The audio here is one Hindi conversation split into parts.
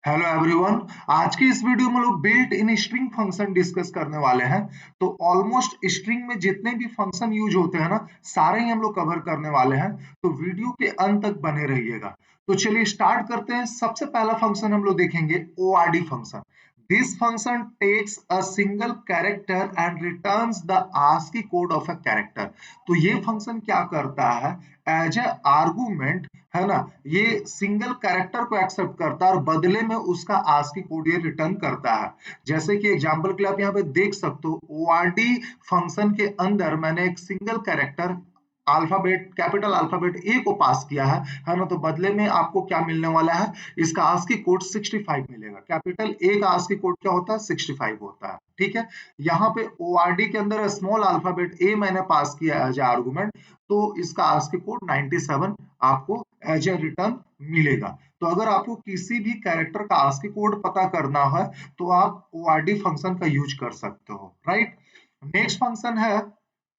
Hello everyone. आज की इस वीडियो में लोग built in string function discuss करने वाले हैं। तो ऑलमोस्ट स्ट्रिंग में जितने भी फंक्शन यूज होते हैं ना, सारे ही हम लोग कवर करने वाले हैं। तो वीडियो के अंत तक बने रहिएगा। तो चलिए स्टार्ट करते हैं। सबसे पहला फंक्शन हम लोग देखेंगे ORD function. This function takes a single character and returns the ASCII code of a character. तो ये फंक्शन क्या करता है, एज ए आर्गुमेंट, है ना, ये सिंगल कैरेक्टर को एक्सेप्ट करता है और बदले में उसका आस्की कोड ये रिटर्न करता है। जैसे कि एग्जांपल के लिए आप यहाँ पे देख सकते हो, ओआरडी फंक्शन के अंदर मैंने एक single character alphabet, capital alphabet ए को पास किया है ना। तो बदले में आपको क्या मिलने वाला है, इसका आस्की कोड 65 मिलेगा। कैपिटल ए का आस्की कोड क्या होता है, 65 होता है। ठीक है। यहाँ पे ओआरडी के अंदर स्मॉल अल्फाबेट ए मैंने पास किया एज आर्गुमेंट, तो इसका आस्की कोड 97 आपको एज ए रिटर्न मिलेगा। तो अगर आपको किसी भी कैरेक्टर का आस्की कोड पता करना है तो आप ओआरडी फंक्शन का यूज कर सकते हो, राइट। नेक्स्ट फंक्शन है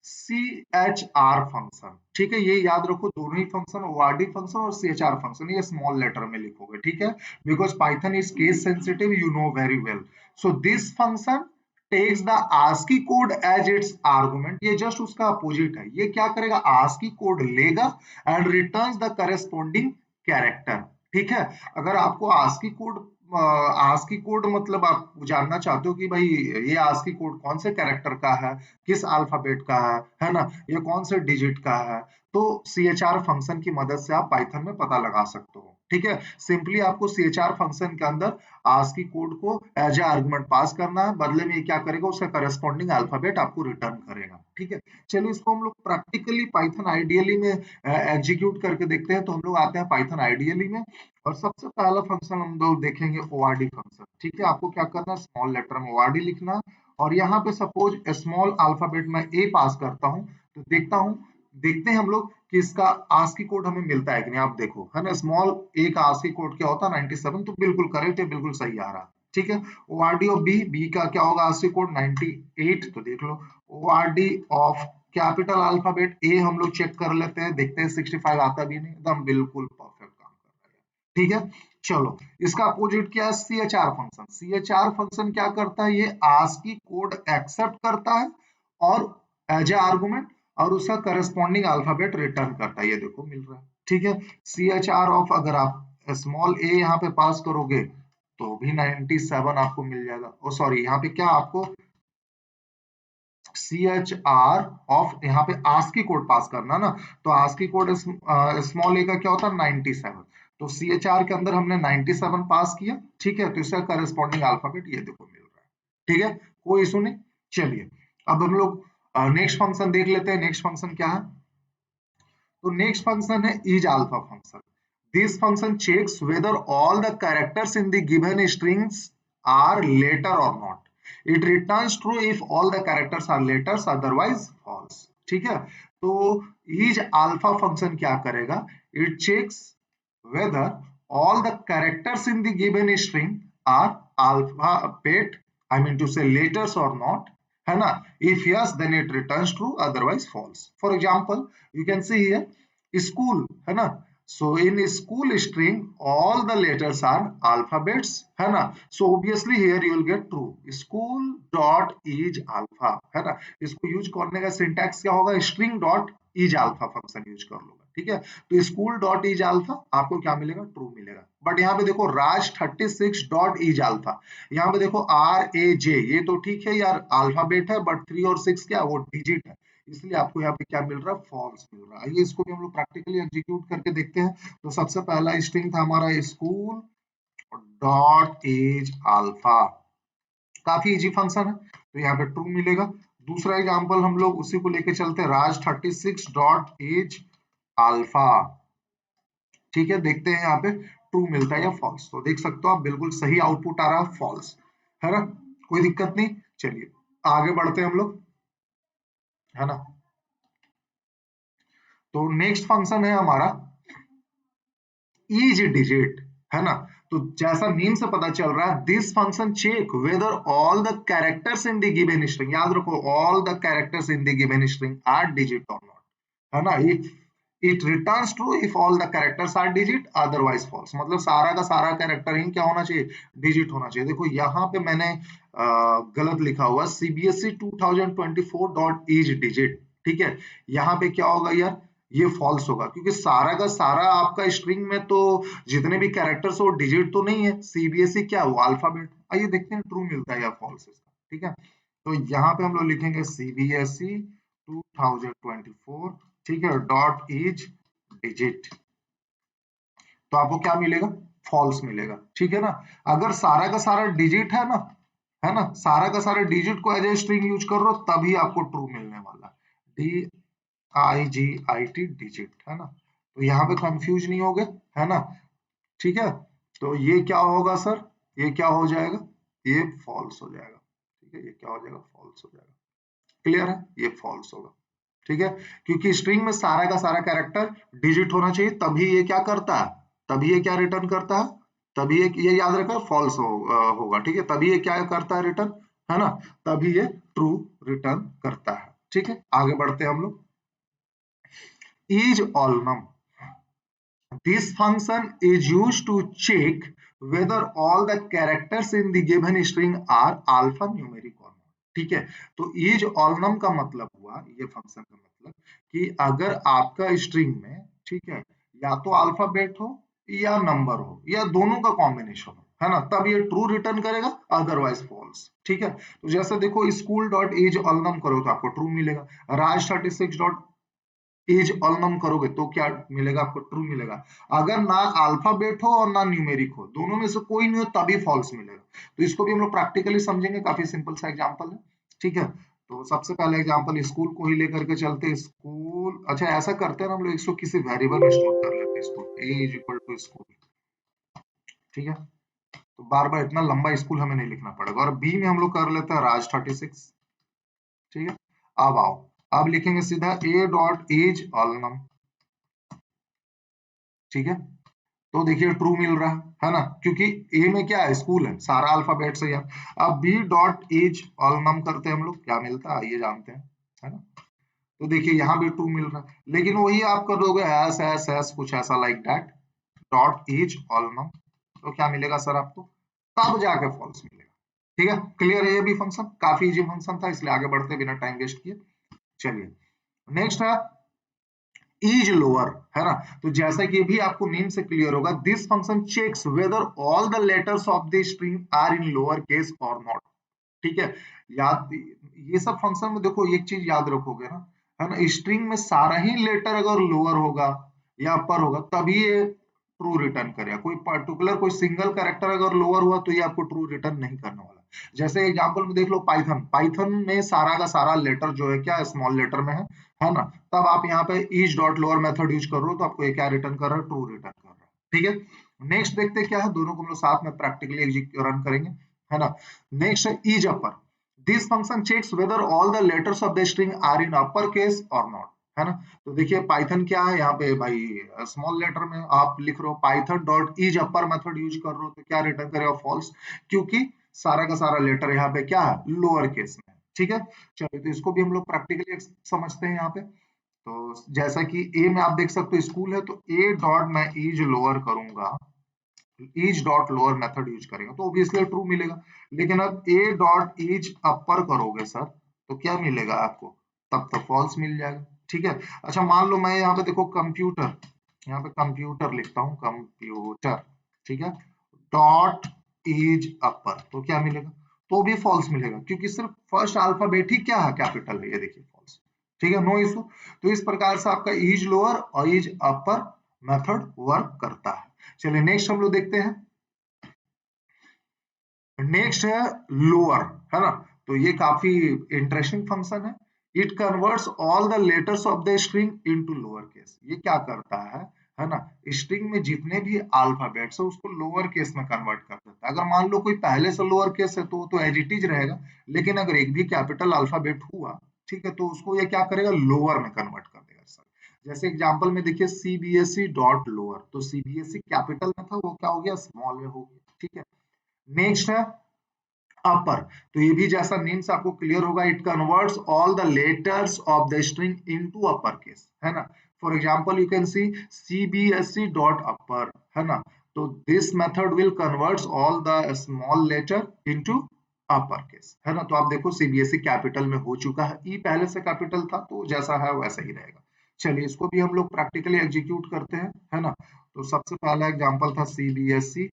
CHR फंक्शन। ठीक है, ये याद रखो, दोनों ही फंक्शन, ओआरडी फंक्शन और CHR फंक्शन, ये स्मॉल लेटर में लिखोगे, ठीक है, because Python is case sensitive, you know very well. So this function takes the ASCII code as its argument. ये जस्ट उसका अपोजिट है। ये क्या करेगा, आस्की कोड लेगा and returns the corresponding character. ठीक है। अगर आपको आस्की कोड मतलब आप जानना चाहते हो कि भाई ये आस्की कोड कौन से कैरेक्टर का है, किस अल्फाबेट का है ना, ये कौन से डिजिट का है, तो CHR फंक्शन की मदद से आप पाइथन में पता लगा सकते हो। ठीक है। सिंपली आपको CHR फंक्शन के अंदर आस्की कोड को एज ए आर्गुमेंट पास करना है, बदले में ये क्या करेगा, उसका करस्पॉन्डिंग अल्फाबेट आपको रिटर्न करेगा। ठीक है। चलिए इसको हम लोग प्रैक्टिकली पाइथन आइडियली में एग्जीक्यूट करके देखते हैं। तो हम लोग आते हैं पाइथन आइडियली में, और सबसे पहला फंक्शन हम लोग देखेंगे ओआरडी फंक्शन। ठीक है। आपको क्या करना है, स्मॉल लेटर में ओआरडी लिखना है, और यहाँ पे सपोज स्मॉल अल्फाबेट में ए पास करता हूँ। तो देखते हैं हम लोग कि इसका आस्की कोड हमें मिलता है कि नहीं। आप देखो, है ना, स्मॉल ए का आस्की कोड क्या होता है, 97। तो बिल्कुल करेक्ट है, बिल्कुल सही आ रहा है। ठीक है। ओआरडी ऑफ बी का क्या होगा, आस्की कोड 98। तो देख लो, ORD of capital alphabet A हम लोग चेक कर लेते हैं, देखते हैं 65 आता भी नहीं, एकदम बिल्कुल परफेक्ट काम कर रहा है। ठीक है। चलो, इसका अपोजिट क्या है, CHR फंक्शन। CHR फंक्शन क्या करता है, ये आस्की कोड एक्सेप्ट करता है और एज ए आर्गुमेंट, और उसका करस्पॉन्डिंग अल्फाबेट रिटर्न करता है। ये देखो मिल रहा है। ठीक है। CHR ऑफ, अगर आप स्मॉल ए यहाँ पे पास करोगे तो भी 97 आपको मिल जाएगा। ओ सॉरी, यहाँ पे क्या आपको CHR ऑफ, यहाँ पे आस्की कोड पास करना ना। तो आस्की कोड स्मॉल ए का क्या होता है, 97। तो CHR के अंदर हमने 97 पास किया। ठीक है। तो इसका करस्पॉन्डिंग अल्फाबेट ये देखो मिल रहा है। ठीक है, कोई इशू नहीं। चलिए, अब हम लोग नेक्स्ट फंक्शन देख लेते हैं। नेक्स्ट फंक्शन क्या है, तो नेक्स्ट फंक्शन है is alpha function. This function checks whether all the characters in the given strings are letter और not. It returns true if all the characters are letters, otherwise false. ठीक है। तो इज अल्फा फंक्शन क्या करेगा, it checks whether all the characters in the given string are alphabet, I mean to say letters or not, है ना। If yes, then it returns true, otherwise false. For example, you can see here school, है ना। So in school string, all the letters are alphabets, है ना। So obviously here you will get true. School dot is alpha, है ना। इसको यूज करने का सिंटैक्स क्या होगा, string dot is alpha function use कर लो। ठीक है। तो स्कूल डॉट इज अल्फा आपको क्या मिलेगा, ट्रू मिलेगा। बट यहाँ पे देखो राज 36 डॉट इज अल्फा, यहाँ पे देखो RAJ, ये तो ठीक है यार, अल्फाबेट है, बट 3 और 6 क्या, वो डिजिट है, इसलिए आपको यहाँ पे क्या मिल रहा है, फॉल्स मिल रहा है। आइए इसको भी हम लोग प्रैक्टिकली एग्जीक्यूट करके देखते हैं। तो सबसे पहला स्ट्रिंग था हमारा स्कूल डॉट इज अल्फा, काफी इजी फंक्शन है, तो यहाँ पे ट्रू मिलेगा। दूसरा एग्जांपल हम लोग उसी को लेके चलते हैं, राज 36 डॉट इज अल्फा। ठीक है, देखते हैं यहाँ पे ट्रू मिलता है या फॉल्स। तो देख सकते हो आप, बिल्कुल सही आउटपुट आ रहा है, फॉल्स, है ना, कोई दिक्कत नहीं। चलिए आगे बढ़ते हैं हम लोग, है ना। तो नेक्स्ट फंक्शन है हमारा ईच डिजिट, है ना। तो जैसा नेम से पता चल रहा है, this function check whether all the characters in the given string, याद रखो all the characters in the given string are digit और नॉट, है ना। It returns true if all the characters are digit otherwise false. मतलब सारा का सारा कैरेक्टर ही क्या होना चाहिए, डिजिट होना चाहिए। देखो यहाँ पे मैंने गलत लिखा हुआ सीबीएसई 2024 डॉट इज डिजिट, ठीक है। यहाँ पे क्या होगा यार, ये फॉल्स होगा क्योंकि सारा का सारा आपका स्ट्रिंग में तो जितने भी कैरेक्टर्स वो डिजिट तो नहीं है। सीबीएसई क्या वो अल्फाबेट। आइए देखते हैं ट्रू मिलता है या फॉल्स इसका, ठीक है। तो यहाँ पे हम लोग लिखेंगे सीबीएसई 2024, ठीक है, डॉट इज डिजिट। तो आपको क्या मिलेगा, फॉल्स मिलेगा, ठीक है ना। अगर सारा का सारा डिजिट है ना, सारा का सारा डिजिट को एज ए स्ट्रिंग यूज कर रहे हो तभी आपको ट्रू मिलने वाला। D I G I T digit, है ना। तो यहाँ पे कंफ्यूज नहीं हो गए, है ना, ठीक है। तो ये क्या होगा सर, ये क्या हो जाएगा, ये फॉल्स हो जाएगा, ठीक है। ये क्या हो जाएगा, फॉल्स हो जाएगा। क्लियर है, ये फॉल्स होगा, ठीक है। क्योंकि स्ट्रिंग में सारा का सारा कैरेक्टर डिजिट होना चाहिए तभी ये क्या करता है, तभी ये क्या रिटर्न करता है, तभी ये याद रखा फॉल्स होगा, ठीक है। तभी ये क्या करता है, रिटर्न, है ना, तभी ये ट्रू रिटर्न करता है, ठीक है। आगे बढ़ते हैं हम लोग। Is alnum, this function is used to check whether all the characters in the given string are alphanumeric or not, ठीक है। तो इज ऑलनम का मतलब हुआ, ये फंक्शन का मतलब कि अगर आपका स्ट्रिंग में, ठीक है, या तो अल्फाबेट हो या नंबर हो या दोनों का कॉम्बिनेशन हो, है ना, तब ये ट्रू रिटर्न करेगा, अदरवाइज फॉल्स, ठीक है। तो जैसे देखो स्कूल डॉट एज ऑलनम करो तो आपको ट्रू मिलेगा, राज 36 डॉट एज ऑलनम करोगे तो क्या मिलेगा, आपको ट्रू मिलेगा। अगर ना अल्फाबेट हो और ना न्यूमेरिक हो, दोनों में से कोई नहीं हो तभी फॉल्स मिलेगा। तो इसको भी हम लोग प्रैक्टिकली समझेंगे, काफी सिंपल सा एग्जांपल है, ठीक है। तो सबसे पहले एग्जांपल स्कूल को ही लेकर के चलते हैं। स्कूल, अच्छा ऐसा करते हैं ना हम लोग, इसको किसी वेरिएबल में स्टोर कर लेते हैं, school A is equal to school, ठीक है। तो बार बार इतना लंबा स्कूल हमें नहीं लिखना पड़ेगा। और बी में हम लोग कर लेते हैं राज 36, ठीक है। अब आओ, अब लिखेंगे सीधा ए डॉट एज ऑलनम, ठीक है। तो देखिए ट्रू मिल रहा है ना, क्योंकि ए में क्या है, स्कूल है, सारा अल्फाबेट से है। अब बी डॉट एज ऑलनम करते हैं हम लोग, क्या मिलता है ये जानते हैं, है ना। तो देखिए यहाँ भी ट्रू मिल रहा है, लेकिन वही आप कर दोगे एस एस एस कुछ ऐसा लाइक दैट डॉट एज ऑलनम, तो क्या मिलेगा सर आपको, तब जाके फॉल्स मिलेगा, ठीक है। क्लियर है, ये भी फंक्शन काफी इजी फंक्शन था, इसलिए आगे बढ़ते बिना टाइम वेस्ट किए। चलिए नेक्स्ट है इज लोअर, है ना। तो जैसा कि भी आपको नेम से क्लियर होगा, this function checks whether all the letters of the string are in lower case और नॉट, ठीक है। याद, ये सब फंक्शन में देखो एक चीज याद रखोगे ना, है ना, स्ट्रिंग में सारा ही लेटर अगर लोअर होगा या अपर होगा तभी ये ट्रू रिटर्न करेगा। कोई पर्टिकुलर कोई सिंगल कैरेक्टर अगर लोअर हुआ तो ये आपको ट्रू रिटर्न नहीं करने वाला। जैसे एग्जांपल में देख लो पाइथन, पाइथन में सारा का सारा लेटर जो है क्या स्मॉल लेटर में है ना। तब आप यहाँ पे each dot lower method use कर रहे हो तो आपको ये क्या रिटर्न कर रहा है, ट्रू रिटर्न कर रहा है, ठीक है। नेक्स्ट देखते हैं क्या है, दोनों को हम लोग साथ में प्रैक्टिकली रन करेंगे, है ना। नेक्स्ट है is upper, this function checks whether all the letters of the string are in upper case और नॉट, है ना। तो देखिए पाइथन क्या है यहाँ पे भाई, स्मॉल लेटर में आप लिख रहे हो Python dot is upper method use कर रहे हो तो क्या रिटर्न करेगा, फॉल्स, क्योंकि सारा का सारा लेटर यहाँ पे क्या है, लोअर केस में, ठीक है। चलिए तो इसको भी हम लोग प्रैक्टिकली समझते हैं यहाँ पे। तो जैसा कि ए में आप देख सकते हो स्कूल है, तो ए डॉट मैं इज लोअर करूंगा, is dot lower method use करेंगे तो ऑब्वियसली ट्रू मिलेगा। लेकिन अब ए डॉट इज अपर करोगे सर तो क्या मिलेगा आपको, तब तो फॉल्स मिल जाएगा, ठीक है। अच्छा मान लो मैं यहाँ पे देखो कंप्यूटर, यहाँ पे कंप्यूटर लिखता हूँ, कंप्यूटर, ठीक है, डॉट इज अपर तो क्या मिलेगा, तो भी फॉल्स मिलेगा क्योंकि सिर्फ फर्स्ट अल्फाबेट ही क्या है, कैपिटल है, ये देखिए फॉल्स, ठीक है, नो इशू। तो इस प्रकार से आपका इज लोअर और इज अपर मेथड वर्क करता है। चलिए नेक्स्ट हम लोग देखते हैं। नेक्स्ट है लोअर, है ना। तो ये काफी इंटरेस्टिंग फंक्शन है। It converts all the letters of the string into lower case. ये क्या करता है ना, स्ट्रिंग में जितने भी अल्फाबेट्स है उसको लोअर केस में कन्वर्ट कर देता है। अगर मान लो कोई पहले से लोअर केस है तो एज इट इज रहेगा, लेकिन अगर एक भी कैपिटल अल्फाबेट हुआ, ठीक है, तो उसको ये क्या करेगा, लोअर में कन्वर्ट कर देगा सर। जैसे एग्जांपल में देखिए सीबीएसई डॉट लोअर, तो सीबीएसई कैपिटल में था वो क्या हो गया, स्मॉल में हो गया, ठीक है। नेक्स्ट है अपर, तो ये भी जैसा नेम से आपको क्लियर होगा, it converts all the letters of the string into upper case, है ना। For example you can see CBSE dot upper, है ना। तो this method will converts all the small letter into upper case, है ना। तो आप देखो CBSE कैपिटल में हो चुका है, ई पहले से कैपिटल था तो जैसा है वैसा ही रहेगा। चलिए इसको भी हम लोग प्रैक्टिकली एग्जीक्यूट करते हैं, है ना। तो सबसे पहला एग्जांपल था CBSE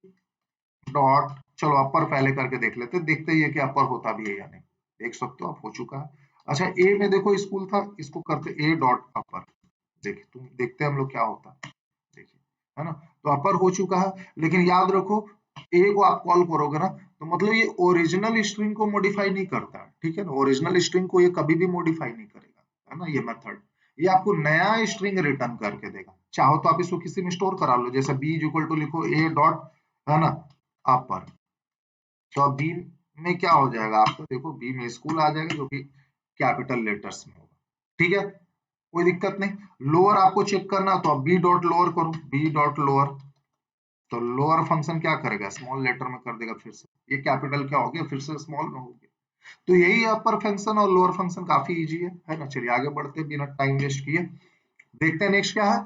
डॉट, चलो अपर पहले करके देख लेते हैं, देखते ही है कि अपर होता भी है या नहीं। देख सकते हो आप, हो चुका है। अच्छा ए में देखो स्कूल था, इसको करते A डॉट अपर, देखिए तुम देखते हैं हम लोग क्या होता है, देखिए, है ना। तो अपर हो चुका है, लेकिन याद रखो ए को आप कॉल करोगे ना तो मतलब ये ओरिजिनल स्ट्रिंग को मॉडिफाई नहीं करता है, ठीक है ना। ओरिजिनल स्ट्रिंग को ये कभी भी मॉडिफाई नहीं करेगा, है ना। ये मेथड ये आपको नया स्ट्रिंग रिटर्न करके देगा। चाहो तो आप इसको किसी में स्टोर करा लो, जैसे b इक्वल टू लिखो A डॉट, है ना, अपर। तो अब बी में क्या हो जाएगा आपको, देखो बी में स्कूल आ जाएगा जो कि कैपिटल लेटर्स में होगा, ठीक है, कोई दिक्कत नहीं। लोअर आपको चेक करना तो अब बी डॉट लोअर करो, बी डॉट लोअर, तो लोअर फंक्शन क्या करेगा, स्मॉल लेटर में कर देगा फिर से, ये कैपिटल क्या हो गया फिर से स्मॉल में हो गया। तो यही अपर फंक्शन और लोअर फंक्शन काफी इजी है ना। चलिए आगे बढ़ते हैं बिना टाइम वेस्ट किए, देखते हैं नेक्स्ट क्या है,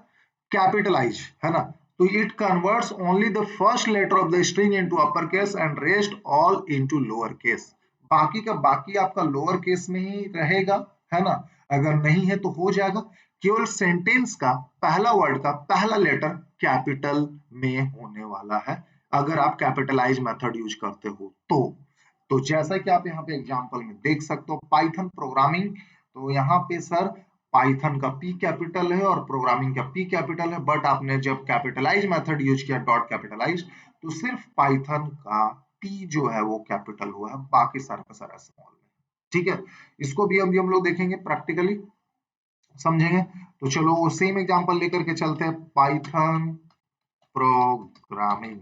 कैपिटलाइज, है ना। तो it converts only the first letter of the string into upper case and rest all into lower case. बाकी का बाकी आपका लोअर केस में ही रहेगा, है ना। अगर नहीं है तो हो जाएगा, केवल सेंटेंस का पहला वर्ड का पहला लेटर कैपिटल में होने वाला है, अगर आप कैपिटलाइज मेथड यूज करते हो तो जैसा कि आप यहाँ पे एग्जांपल में देख सकते हो, पाइथन प्रोग्रामिंग, तो यहाँ पे सर पाइथन का पी कैपिटल है और प्रोग्रामिंग का पी कैपिटल है, बट आपने जब कैपिटलाइज मेथड यूज किया डॉट कैपिटलाइज, तो सिर्फ पाइथन का पी जो है वो कैपिटल हुआ है, बाकी सारा का सारा स्मॉल में, ठीक है। इसको भी हम लोग देखेंगे प्रैक्टिकली, समझेंगे। तो चलो सेम एग्जांपल लेकर के चलते हैं, पाइथन प्रोग्रामिंग,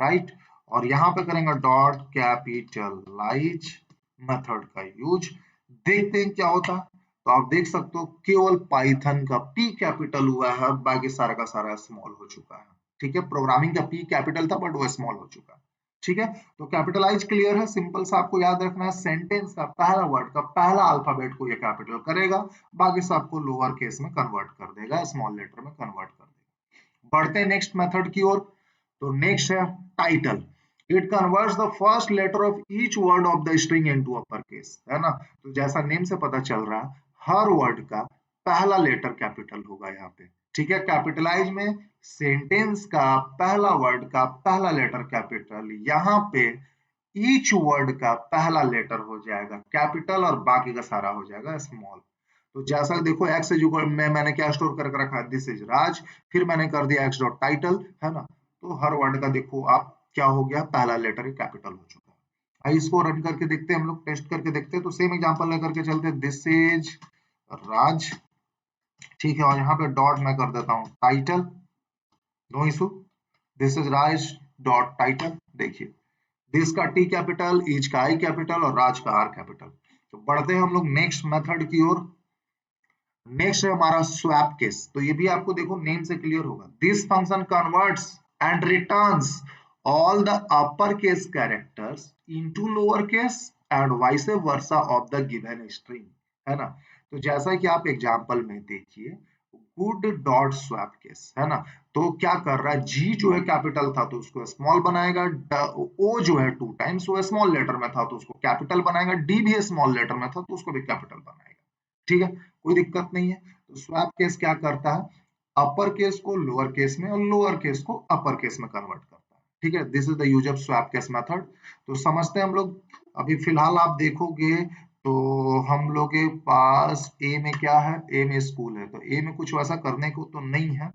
राइट, और यहाँ पे करेंगे डॉट कैपिटलाइज मेथड का यूज, देखते हैं क्या होता है। तो आप देख सकते हो केवल पाइथन का पी कैपिटल हुआ है, बाकी सारा का सारा स्मॉल हो चुका है, ठीक है। प्रोग्रामिंग का पी कैपिटल था बट वो स्मॉल हो चुका है, ठीक है। तो कैपिटलाइज क्लियर है, सिंपल सा आपको याद रखना है, सेंटेंस का पहला वर्ड का पहला अल्फाबेट को ये कैपिटल करेगा, बाकी सबको लोअर केस में कन्वर्ट कर देगा, स्मॉल लेटर में कन्वर्ट कर देगा। बढ़ते हैं नेक्स्ट मेथड की ओर। तो नेक्स्ट है title, it converts the first letter of each word of the string into upper case, है ना। तो जैसा नेम से पता चल रहा है, हर वर्ड का पहला लेटर कैपिटल होगा यहाँ पे, ठीक है। कैपिटलाइज में सेंटेंस का पहला वर्ड का पहला लेटर कैपिटल, यहाँ पे ईच वर्ड का पहला लेटर हो जाएगा कैपिटल और बाकी का सारा हो जाएगा स्मॉल। तो जैसा देखो एक्स इज इक्वल में मैंने क्या स्टोर करके रखा है, दिस इज राज, फिर मैंने कर दिया एक्स डॉट टाइटल, है ना। तो हर वर्ड का देखो आप क्या हो गया, पहला लेटर कैपिटल हो चुका है। आइए इसको रन करके देखते हैं, हम लोग टेस्ट करके देखते हैं। तो सेम एग्जांपल लेकर के चलते हैं, दिस इज राज, ठीक है, और यहाँ पे डॉट मैं कर देता हूँ title, no issue, this is Raj dot title, देखिए दिस का टी कैपिटल, ईच का आई कैपिटल और राज का आर कैपिटल। तो बढ़ते हैं हम लोग नेक्स्ट मेथड की ओर। नेक्स्ट है हमारा स्वैप केस, तो ये भी आपको देखो नेम से क्लियर होगा, this function converts and returns all the upper case characters into lower case and vice versa of the given string, है ना। तो जैसा कि आप एग्जांपल में देखिए, गुड डॉट स्वैप केस, है ना। तो क्या कर रहा है, जी जो है कैपिटल था तो उसको स्मॉल बनाएगा, ओ जो है टू टाइम्स वो स्मॉल लेटर में था तो उसको कैपिटल बनाएगा, डी भी स्मॉल लेटर में था तो उसको भी कैपिटल बनाएगा, ठीक है, कोई दिक्कत नहीं है। तो स्वैप केस क्या करता है, अपर केस को लोअर केस में और लोअर केस को अपर केस में कन्वर्ट करता है, ठीक है। This is the use of swap case method. तो समझते हैं हम लोग, अभी फिलहाल आप देखोगे तो हम लोग के पास ए में क्या है, ए में स्कूल है, तो ए में कुछ वैसा करने को तो नहीं है।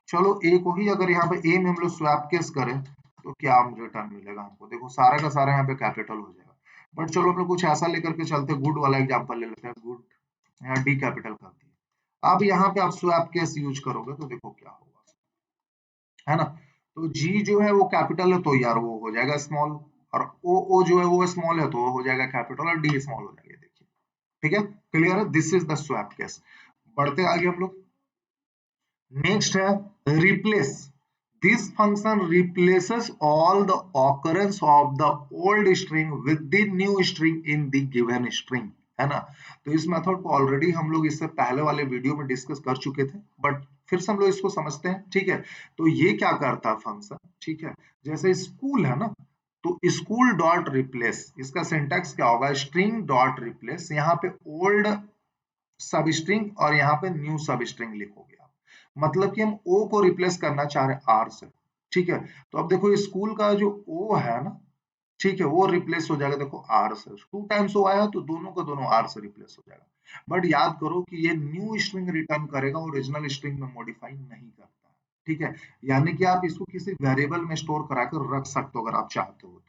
चलो ए को ही अगर यहाँ पे ए में हम लोग स्वैप केस करें तो क्या हम रिटर्न मिलेगा हमको, देखो सारा का सारा यहाँ पे कैपिटल हो जाएगा। बट चलो हम लोग कुछ ऐसा लेकर के चलते, गुड वाला एग्जांपल ले लेते हैं, गुड, यहाँ डी कैपिटल कर दिया। अब यहाँ पे आप स्वैप केस यूज करोगे तो देखो क्या होगा, है ना। तो जी जो है वो कैपिटल है तो यार वो हो जाएगा स्मॉल, और ओ जो है वो स्मॉल है तो वो हो जाएगा कैपिटल, और डी स्मॉल हो जाएगा, देखिए, ठीक है, क्लियर है, this is the swap case. बढ़ते आगे हम लोग, नेक्स्ट है replace, this function replaces all the occurrence of the old string with the new string in the given string, है ना। तो इस मेथड को ऑलरेडी हम लोग इससे पहले वाले वीडियो में डिस्कस कर चुके थे, बट फिर से हम लोग इसको समझते हैं, ठीक है। तो ये क्या करता है फंक्शन, ठीक है, जैसे स्कूल है ना, तो स्कूल डॉट रिप्लेस, इसका सिंटैक्स क्या होगा, स्ट्रिंग डॉट रिप्लेस, यहाँ पे ओल्ड सब स्ट्रिंग और यहाँ पे न्यू सब स्ट्रिंग लिखोगे आप, मतलब कि हम ओ को रिप्लेस करना चाह रहे हैं आर से, ठीक है। तो अब देखो स्कूल का जो ओ है ना, ठीक है, वो रिप्लेस हो जाएगा, देखो आर से, टू टाइम्स ओ आया तो दोनों का दोनों आर से रिप्लेस हो जाएगा। बट याद करो कि ये न्यू स्ट्रिंग रिटर्न करेगा, ओरिजिनल स्ट्रिंग में मॉडिफाई नहीं करता है, ठीक है। यानी कि आप इसको किसी वेरिएबल में स्टोर करा कर रख सकते हो अगर आप चाहते हो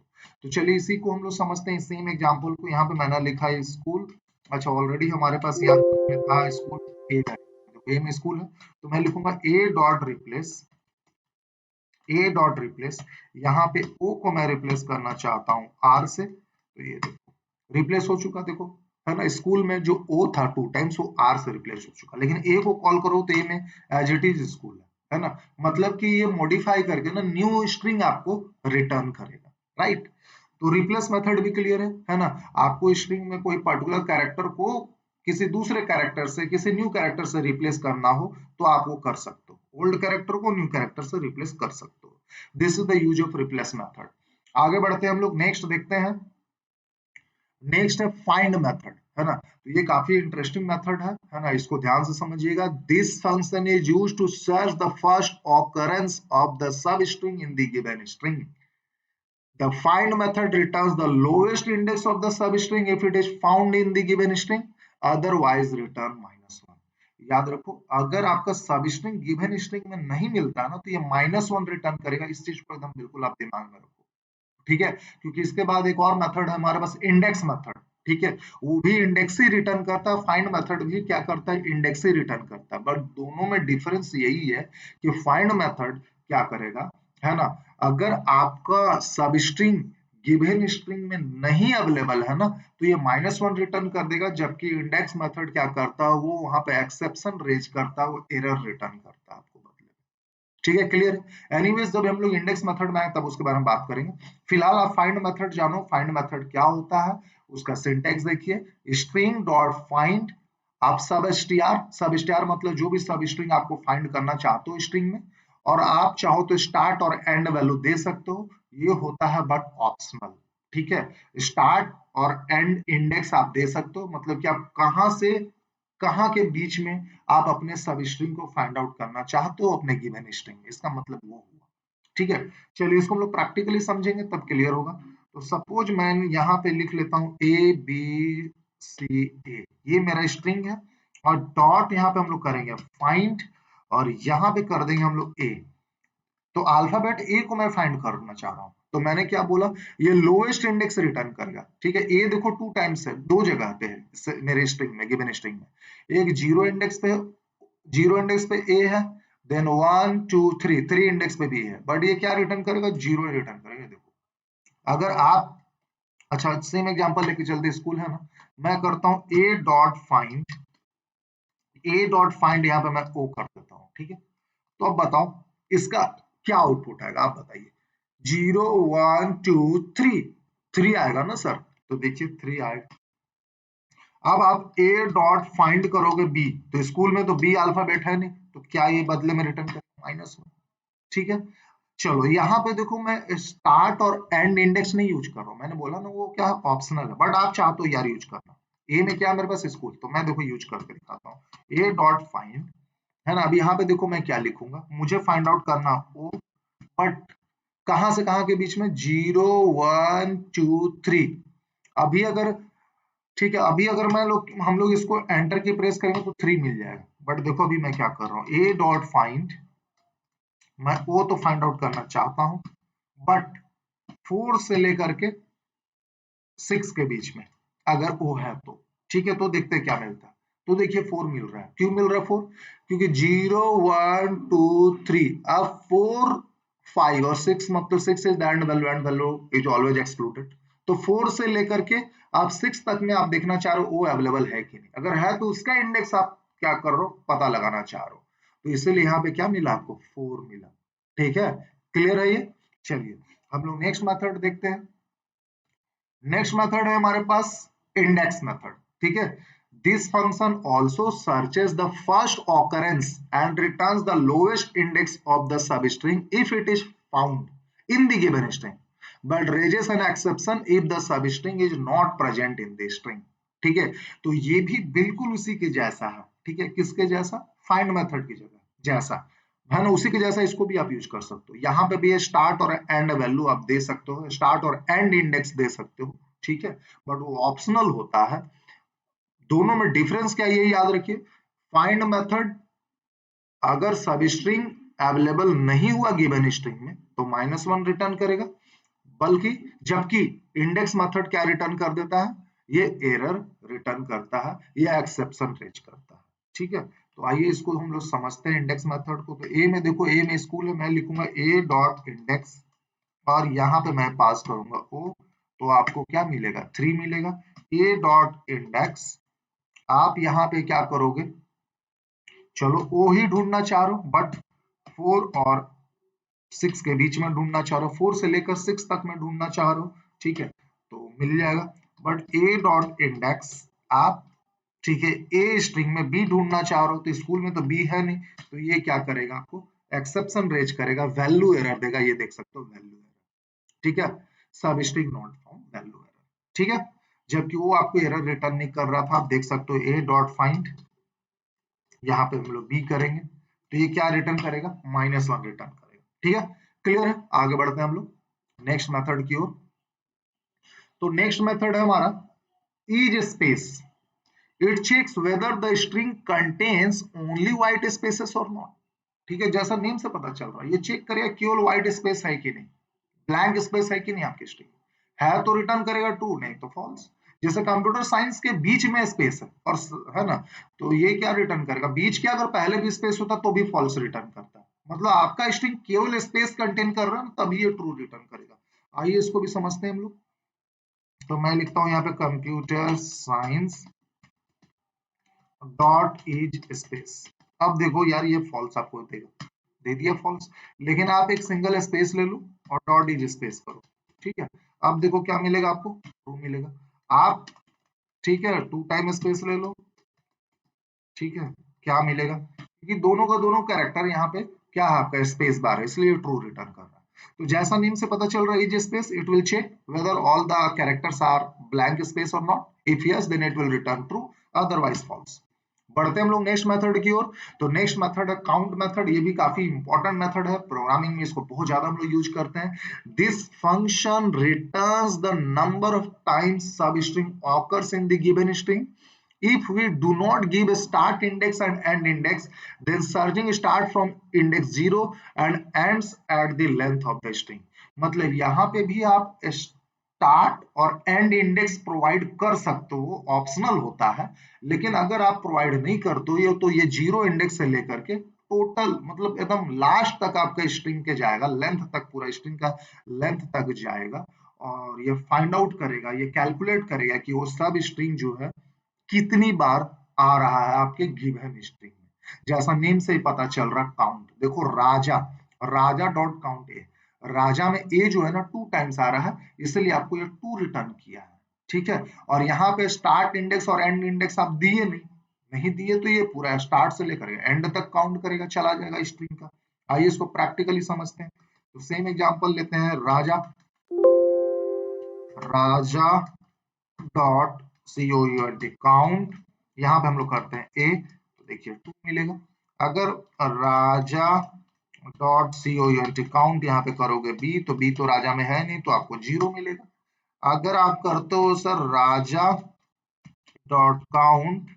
तो चलिए इसी को हम लोग समझते हैं, सेम एग्जांपल को। यहाँ पे मैंने लिखा है स्कूल, अच्छा ऑलरेडी हमारे पास यहाँ पे था स्कूल, ए है, ए में स्कूल है, तो मैं लिखूंगा ए डॉट रिप्लेस, ए डॉट रिप्लेस, यहाँ पे ओ को मैं रिप्लेस करना चाहता हूँ आर से, तो ये देखो रिप्लेस हो चुका, देखो है ना, स्कूल में जो ओ था टू टाइम्स वो आर से रिप्लेस हो चुका, लेकिन ए को कॉल करो तो ए में एज इट इज स्कूल है ना, मतलब कि ये मॉडिफाई करके ना न्यू स्ट्रिंग आपको रिटर्न करेगा, राइट। तो रिप्लेस मेथड भी क्लियर है ना, आपको स्ट्रिंग में कोई पर्टिकुलर कैरेक्टर को किसी दूसरे कैरेक्टर से, किसी न्यू कैरेक्टर से रिप्लेस करना हो तो आप वो कर सकते हो, ओल्ड कैरेक्टर को न्यू कैरेक्टर से रिप्लेस कर सकते हो। This is the use off replace method. आगे बढ़ते हैं हम लोग, नेक्स्ट देखते हैं, नेक्स्ट है फाइंड मेथड, है ना। तो ये काफी इंटरेस्टिंग मेथड है ना, इसको ध्यान से समझिएगा। This function is used to search the first occurrence of the sub string in the given string. The find method returns the lowest index of the substring if it is found in the given string, otherwise return -1। याद रखो, अगर आपका सबस्ट्रिंग गिवन स्ट्रिंग में नहीं मिलता ना तो ये -1 रिटर्न करेगा, इस चीज को एकदम बिल्कुल आप दिमाग में रखो, ठीक है। क्योंकि इसके बाद एक और मेथड है हमारे पास, इंडेक्स मेथड, ठीक है, वो भी इंडेक्स ही रिटर्न करता है, फाइंड मेथड भी क्या करता है, इंडेक्स ही रिटर्न करता है, बट दोनों में डिफरेंस यही है कि फाइंड मेथड क्या करेगा, है ना, अगर आपका सब स्ट्रिंग गिवन स्ट्रिंग में नहीं अवेलेबल है ना तो ये -1 रिटर्न कर देगा, जबकि इंडेक्स मेथड क्या करता है, वो वहां पे एक्सेप्शन रेज करता है, वो एरर रिटर्न करता है आपको बदले में, ठीक है, क्लियर। एनीवेज जब हम लोग इंडेक्स मेथड में आए तब उसके बारे में बात करेंगे, फिलहाल आप फाइंड मेथड जानो, फाइंड मेथड क्या होता है, उसका सिंटैक्स देखिए, स्ट्रिंग डॉट फाइंड, आप सब स्ट्र मतलब जो भी सब स्ट्रिंग आपको फाइंड करना चाहते हो स्ट्रिंग में, और आप चाहो तो स्टार्ट और एंड वैल्यू दे सकते हो, ये होता है बट ऑप्शनल, ठीक है। स्टार्ट और एंड इंडेक्स आप दे सकते हो, मतलब कि आप कहां से कहाँ के बीच में आप अपने सब स्ट्रिंग को फाइंड आउट करना चाहते हो अपने गिवन स्ट्रिंग में, इसका मतलब वो हुआ, ठीक है। चलिए इसको हम लोग प्रैक्टिकली समझेंगे तब क्लियर होगा। तो सपोज मैं यहाँ पे लिख लेता हूँ ए बी सी ए, ये मेरा स्ट्रिंग है, और डॉट यहाँ पे हम लोग करेंगे फाइंड, और यहाँ पे कर देंगे हम लोग ए, तो अल्फाबेट ए को मैं फाइंड करना चाह रहा हूँ, तो मैंने क्या बोला, ये लोएस्ट इंडेक्स रिटर्न करेगा, ठीक है। ए देखो टू टाइम्स है, दो जगह पे है मेरे स्ट्रिंग में, गिवन स्ट्रिंग में, एक जीरो इंडेक्स पे, जीरो इंडेक्स पे ए है, देन 1 2 3 3 इंडेक्स पे भी है, बट ये क्या रिटर्न करेगा, जीरो रिटर्न करेगा, देखो। अगर आप, अच्छा सेम एग्जांपल लेके चलते, स्कूल है ना, मैं करता हूँ ए डॉट फाइंड, ए डॉट फाइंड यहाँ पे मैं ओ कर देता हूँ, ठीक है। तो अब बताओ इसका क्या आउटपुट आएगा, आप बताइए, 0 1 2 3, 3 आएगा ना सर, तो देखिए 3 आएगा। अब आप ए डॉट फाइंड करोगे बी, तो स्कूल में तो बी अल्फाबेट है नहीं, तो क्या ये बदले में रिटर्न करेगा, -1, ठीक है। चलो यहाँ पे देखो, मैं स्टार्ट और एंड इंडेक्स नहीं यूज कर रहा हूँ, मैंने बोला ना वो क्या ऑप्शनल है, बट आप चाहते हो यार यूज करना, ए में क्या है मेरे पास स्कूल, तो मैं देखो यूज करके दिखाता हूँ, ए डॉट फाइंड, है ना। अब यहाँ पे देखो मैं क्या लिखूंगा, मुझे फाइंड आउट करना ओ, बट कहां से कहां के बीच में, 0 1 2 3, अभी अगर, ठीक है, अभी अगर मैं लोग हम लोग इसको एंटर की प्रेस करेंगे तो 3 मिल जाएगा, बट देखो अभी मैं क्या कर रहा हूँ, ए डॉट फाइंड, मैं ओ तो फाइंड आउट करना चाहता हूँ, बट 4 से लेकर के 6 के बीच में अगर ओ है तो, ठीक है, तो देखते हैं क्या मिलता है, तो देखिए 4 मिल रहा है, क्यों मिल रहा है 4, क्योंकि 0 1 2 3, अब 4 5 और 6, मतलब 6 is the end value, and value is always excluded, तो 4 से लेकर के आप 6 तक में आप देखना चाह रहे हो ओ अवेलेबल है कि नहीं, अगर है तो उसका इंडेक्स आप क्या कर रहे हो, पता लगाना चाह रहे हो, तो इसीलिए यहाँ पे क्या मिला आपको, 4 मिला, ठीक है, क्लियर है ये। चलिए हम लोग नेक्स्ट मेथड देखते हैं, नेक्स्ट मेथड है हमारे पास इंडेक्स मेथड, ठीक है। This function also searches the first occurrence and returns the lowest index of the sub string if it is found in the given string but raises an exception if the sub string is not present in the string. ठीक है, तो ये भी बिल्कुल उसी के जैसा है। ठीक है, किसके जैसा? फाइंड मेथड की जगह जैसा है ना, उसी के जैसा इसको भी आप यूज कर सकते हो। यहाँ पे भी स्टार्ट और एंड वैल्यू आप दे सकते हो, स्टार्ट और एंड इंडेक्स दे सकते हो। ठीक है, बट वो ऑप्शनल होता है। दोनों में डिफरेंस क्या है ये याद रखिए। फाइंड मेथड अगर सब स्ट्रिंग अवेलेबल नहीं हुआ गिवन स्ट्रिंग में तो -1 रिटर्न करेगा, बल्कि जबकि इंडेक्स मेथड क्या रिटर्न कर देता है, ये एरर रिटर्न करता है, ये एक्सेप्शन रेज करता है। ठीक है, तो आइए इसको हम लोग समझते हैं इंडेक्स मेथड को। तो ए में देखो, ए में स्कूल है, मैं लिखूंगा ए डॉट इंडेक्स और यहाँ पे मैं पास करूंगा ओ, तो आपको क्या मिलेगा? 3 मिलेगा। ए डॉट इंडेक्स आप यहाँ पे क्या करोगे? चलो ओ ही ढूंढना चाह रहे हो, बट 4 और 6 के बीच में ढूंढना चाह रहे हो, 4 से लेकर 6 तक में ढूंढना चाह रहे हो। ठीक है, तो मिल जाएगा। बट ए डॉट इंडेक्स आप, ठीक है, ए स्ट्रिंग में बी ढूंढना चाह रहे हो, तो स्कूल में तो बी है नहीं, तो ये क्या करेगा? आपको एक्सेप्शन रेज करेगा, वैल्यू एरर देगा। ये देख सकते हो, वैल्यू एरर। ठीक है, सब string not found, value error. ठीक है, जबकि वो आपको एरर रिटर्न नहीं कर रहा था। आप देख सकते हो ए डॉट फाइंड, यहाँ पे हम लोग बी करेंगे तो ये क्या रिटर्न करेगा? -1 रिटर्न करेगा। ठीक है, क्लियर है? आगे बढ़ते हैं हम लोग नेक्स्ट मेथड की ओर। तो नेक्स्ट मेथड है हमारा is space. It checks whether the string contains only white spaces और नॉट। ठीक है, जैसा नेम से पता चल रहा है, ये चेक करेगा केवल व्हाइट स्पेस है कि नहीं, ब्लैंक स्पेस है कि नहीं आपकी स्ट्रिंग। है तो रिटर्न करेगा ट्रू, नहीं तो फॉल्स। जैसे कंप्यूटर साइंस के बीच में स्पेस है और है ना, तो ये क्या रिटर्न करेगा? बीच के अगर पहले भी स्पेस होता तो भी फॉल्स रिटर्न करता है। मतलब आपका स्ट्रिंग केवल स्पेस कंटेन कर रहा है तभी ये ट्रू रिटर्न करेगा। आइए इसको भी समझते हैं हम लोग। तो मैं लिखता हूं यहाँ पे computer science dot is space. अब देखो यार, ये फॉल्स आपको देगा, दे दिया फॉल्स। लेकिन आप एक सिंगल स्पेस ले लो और डॉट इज स्पेस करो। ठीक है, अब देखो क्या मिलेगा आपको? ट्रू मिलेगा। आप, ठीक है, 2 टाइम स्पेस ले लो। ठीक है, क्या मिलेगा? क्योंकि दोनों का दोनों कैरेक्टर यहाँ पे क्या है, आपका स्पेस बार है, इसलिए ट्रू रिटर्न कर रहा है। तो जैसा नेम से पता चल रहा है is space, it will check whether all the characters are blank space और not. If yes then it will return true, otherwise false. बढ़ते हैं हम लोग नेक्स्ट मेथड की ओर। तो नेक्स्ट मेथड है काउंट मेथड। ये भी काफी इंपॉर्टेंट मेथड है, प्रोग्रामिंग में इसको बहुत ज्यादा हम लोग यूज करते हैं। This function returns the number of times सब string occurs in the given string. If we do not give a start index and end index, then searching start from index 0 and ends at the length of the string. मतलब यहाँ पे भी आप स्टार्ट और एंड इंडेक्स प्रोवाइड कर सकते हो, ऑप्शनल होता है। लेकिन अगर आप प्रोवाइड नहीं करते हो तो ये 0 इंडेक्स से लेकर के टोटल, मतलब एकदम लास्ट तक आपका स्ट्रिंग के जाएगा, लेंथ तक, पूरा स्ट्रिंग का लेंथ तक जाएगा। और ये फाइंड आउट करेगा, ये कैलकुलेट करेगा कि वो सब स्ट्रिंग जो है कितनी बार आ रहा है आपके गिवन स्ट्रिंग में। जैसा नेम से ही पता चल रहा, काउंट। देखो राजा, राजा डॉट काउंट ए, राजा में ए जो है ना 2 टाइम्स आ रहा है, इसलिए आपको ये 2 रिटर्न किया है। ठीक है, और यहाँ पे स्टार्ट इंडेक्स और एंड इंडेक्स आप दिए नहीं, नहीं दिए तो ये पूरा स्टार्ट से लेकर एंड तक काउंट करेगा, चला जाएगा स्ट्रिंग का। आइए इसको प्रैक्टिकली समझते हैं। तो सेम एग्जांपल लेते हैं, राजा, राजा डॉट COUNT काउंट, यहाँ पे हम लोग करते हैं ए, तो देखिए 2 मिलेगा। अगर राजा डॉट COUNT काउंट यहाँ पे करोगे बी, तो बी तो राजा में है नहीं, तो आपको 0 मिलेगा। अगर आप करते हो सर राजा डॉट काउंट,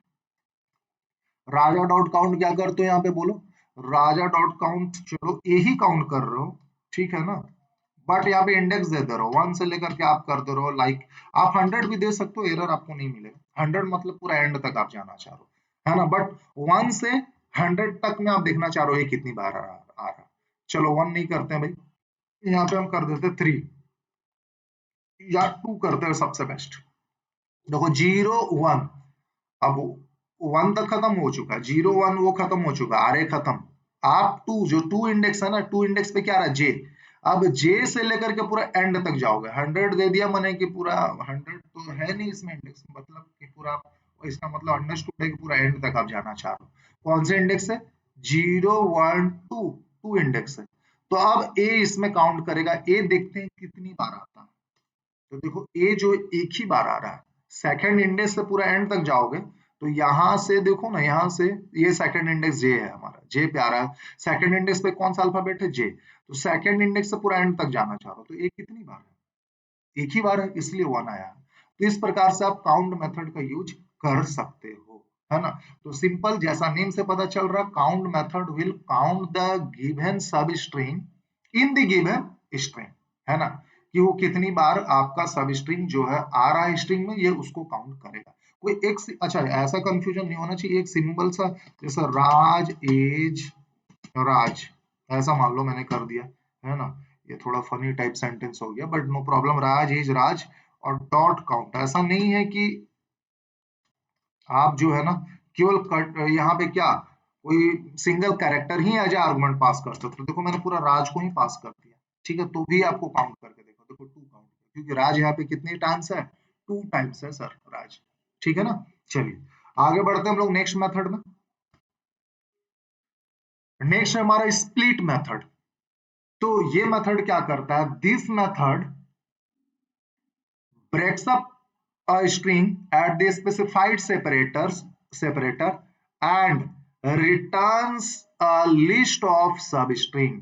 राजा डॉट काउंट क्या करते हो यहाँ पे बोलो? राजा डॉट काउंट, चलो ए ही काउंट कर रहे हो, ठीक है ना, बट यहाँ पे इंडेक्स दे दे रहे हो 1 से लेकर के आप करते रहो। लाइक आप 100 भी दे सकते हो, एरर आपको नहीं मिलेगा। 100 मतलब पूरा एंड तक आप जाना चाह रहे हो, है ना, बट 1 से 100 तक में आप देखना चाह रहे हो ये कितनी बार आ रहा। चलो 1 नहीं करते हैं भाई, यहाँ पे हम कर देते 3 या 2 करते हैं, सबसे बेस्ट। देखो 0 1, अब 1 तक खत्म हो चुका, 0 1 वो खत्म हो चुका, आरे खत्म। आप 2, जो 2 इंडेक्स है ना, 2 इंडेक्स पे क्या रहा, जे। अब जे से लेकर के पूरा एंड तक जाओगे, 100 दे दिया, माने कि पूरा 100 तो है नहीं इसमें इंडेक्स, मतलब कि पूरा इसका मतलब अंडरस्टूड है कि पूरा एंड तक आप जाना चाह रहे हो। कौन से इंडेक्स है? 0 1 2, 2 इंडेक्स है। तो अब ए इसमें काउंट करेगा, ए देखते हैं कितनी बार आता है। तो देखो ए जो एक ही बार आ रहा है, सेकंड इंडेक्स से पूरा एंड तक जाओगे तो यहाँ से देखो ना, यहाँ से ये सेकंड इंडेक्स जे है, हमारा जे पे आ रहा है। सेकंड इंडेक्स पे कौन सा अल्फाबेट है? जे। तो सेकंड इंडेक्स से पूरा एंड तक जाना चाह रहा हो तो ए कितनी बार है? एक ही बार है, इसलिए 1 आया। तो इस प्रकार से आप काउंट मेथड का यूज कर सकते हो, है ना। तो सिंपल, जैसा नेम से पता चल रहा, count method will count the given सब string in the given string, है ना, कि वो कितनी बार आपका सब स्ट्रिंग जो है आ रहा है स्ट्रिंग में, ये उसको काउंट करेगा। कोई एक अच्छा, ऐसा कंफ्यूजन नहीं होना चाहिए, एक सिंपल सा जैसा राज एज राज, ऐसा मान लो मैंने कर दिया, है ना। ये थोड़ा फनी टाइप सेंटेंस हो गया, but no problem, Raj is Raj और डॉट काउंट। ऐसा नहीं है कि आप जो है ना केवल कट यहाँ पे क्या कोई सिंगल कैरेक्टर ही एज आर्गुमेंट पास कर सकते हो। देखो मैंने पूरा राज को ही पास कर दिया, ठीक है, तो भी आपको काउंट करके देखो, देखो 2 काउंट, क्योंकि राज यहाँ पे कितने टाइम्स है? 2 टाइम्स है सर राज, ठीक है ना। चलिए आगे बढ़ते हैं हम लोग नेक्स्ट मेथड में। नेक्स्ट है हमारा स्प्लिट मेथड। तो ये मेथड क्या करता है? This method breaks up a string at the specified separator and returns a list of substring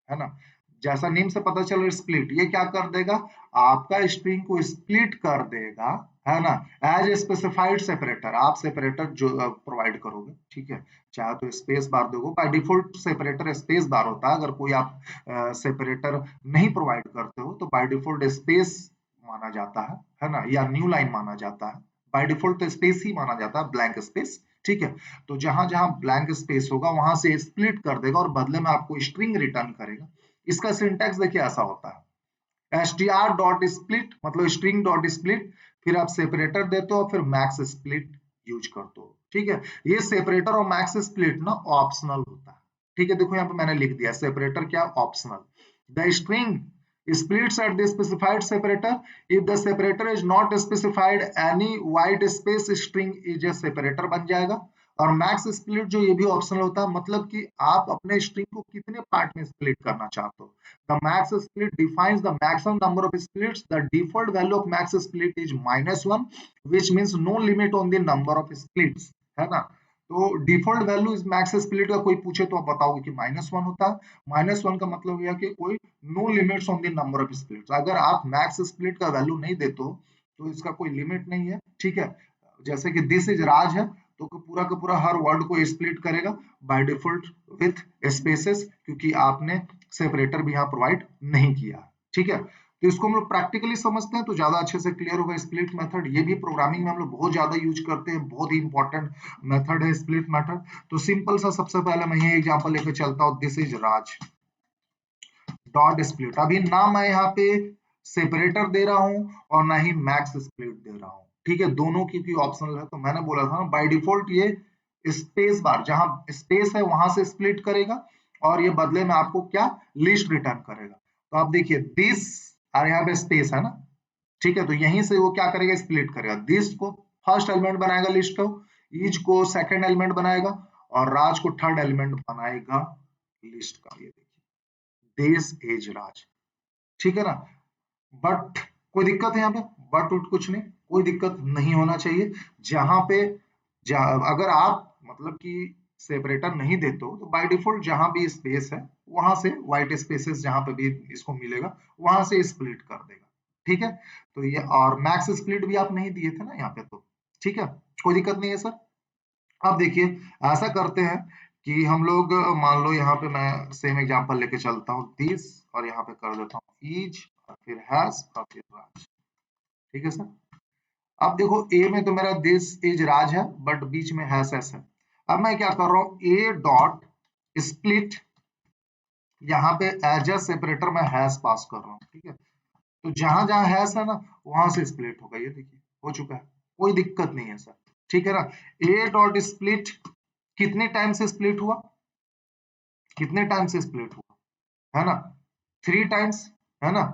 है ना। जैसा नेम से पता चल रहा है स्प्लिट, ये क्या कर देगा? आपका स्ट्रिंग को स्प्लिट कर देगा, है ना, एज ए स्पेसिफाइड सेपरेटर। आप सेपरेटर जो प्रोवाइड करोगे, ठीक है, चाहे तो स्पेस बार दोगे, by default separator space bar होता है। अगर कोई आप सेपरेटर नहीं प्रोवाइड करते हो तो बाय डिफॉल्ट स्पेस माना जाता है ना, या न्यू लाइन माना जाता है। बाय डिफॉल्ट तो स्पेस ही माना जाता है, ब्लैंक स्पेस, ठीक है। तो जहां जहां ब्लैंक स्पेस होगा वहां से स्प्लिट कर देगा और बदले में आपको स्ट्रिंग रिटर्न करेगा। इसका सिंटैक्स देखिए ऐसा होता है, str डॉट स्प्लिट मतलब स्ट्रिंग डॉट स्प्लिट, फिर आप सेपरेटर देते हो, फिर मैक्स स्प्लिट यूज करते हो, ठीक है। ये सेपरेटर और मैक्स स्प्लिट ना ऑप्शनल होता है, ठीक है। देखो यहाँ पे मैंने लिख दिया सेपरेटर क्या optional. The string splits at the specified separator if the separator is not specified any white space string is a separator बन जाएगा। और मैक्स स्प्लिट जो ये भी ऑप्शनल होता है, मतलब कि आप अपने स्ट्रिंग को कितने पार्ट में स्प्लिट करना चाहते हो। The max split defines the maximum number of splits. The default value of max split is -1, which means no limit on the number of splits, है ना। तो डिफॉल्ट वैल्यू इस मैक्स स्प्लिट का कोई पूछे तो आप बताओगे कि -1 होता है। -1 का मतलब यह कि कोई no limits on the number of splits. अगर आप मैक्स स्प्लिट का वैल्यू नहीं देते हो तो इसका कोई लिमिट नहीं है, ठीक है। जैसे कि दिस इज राज है तो पूरा का पूरा हर वर्ड को स्प्लिट करेगा बाय डिफॉल्ट विथ स्पेसेस, क्योंकि आपने सेपरेटर भी यहाँ प्रोवाइड नहीं किया, ठीक है। तो इसको हम लोग प्रैक्टिकली समझते हैं तो ज्यादा अच्छे से क्लियर होगा। स्प्लिट मेथड ये भी प्रोग्रामिंग में हम लोग बहुत ज्यादा यूज करते हैं, बहुत ही इंपॉर्टेंट मेथड है स्प्लिट मेथड। तो सिंपल सा सबसे पहले मैं ये एग्जांपल लेकर चलता हूँ, this is Raj dot split. अभी ना मैं यहाँ पे सेपरेटर दे रहा हूँ और ना ही मैक्स स्प्लिट दे रहा हूँ, ठीक है, दोनों की ऑप्शनल है। तो मैंने बोला था ना बाय डिफॉल्ट ये स्पेस बार जहां स्पेस है वहां से स्प्लिट करेगा और ये बदले में आपको क्या लिस्ट रिटर्न करेगा। तो आप देखिए दिस और यहाँ पे स्पेस है ना, ठीक है, तो यहीं से वो क्या करेगा स्प्लिट करेगा। दिस को फर्स्ट एलिमेंट बनाएगा लिस्ट को, ईज को सेकंड एलिमेंट बनाएगा और राज को थर्ड एलिमेंट बनाएगा लिस्ट का। ये देखिए दिस इज राज, ठीक है ना। बट कोई दिक्कत है यहाँ पे? बट उट कुछ नहीं, कोई दिक्कत नहीं होना चाहिए। जहां पे अगर आप मतलब कि सेपरेटर नहीं देते हो तो बाय डिफॉल्ट जहां भी स्पेस है वहां से व्हाइट स्पेसेस जहां पे भी इसको मिलेगा वहां से स्प्लिट कर देगा, ठीक है। तो ये और मैक्स स्प्लिट भी आप नहीं दिए थे ना यहाँ पे, तो ठीक है, कोई दिक्कत नहीं है सर। अब देखिए ऐसा करते हैं कि हम लोग मान लो यहाँ पे मैं सेम एग्जांपल लेके चलता हूँ, दिस और यहाँ पे कर देता हूँ ईज और फिर हैज और फिर राज, ठीक है सर। अब देखो ए में तो मेरा दिस इज राज है बट बीच में हैश एस है। अब मैं क्या कर रहा हूँ, ए डॉट स्प्लिट, यहाँ पे एज ए सेपरेटर में हैश पास कर रहा हूँ, ठीक है। तो जहां जहां हैश है ना वहां से स्प्लिट होगा, ये देखिए हो चुका है, कोई दिक्कत नहीं है सर, ठीक है ना। ए डॉट स्प्लिट कितने टाइम से स्प्लिट हुआ, कितने टाइम से स्प्लिट हुआ, है ना, 3 टाइम्स, है ना,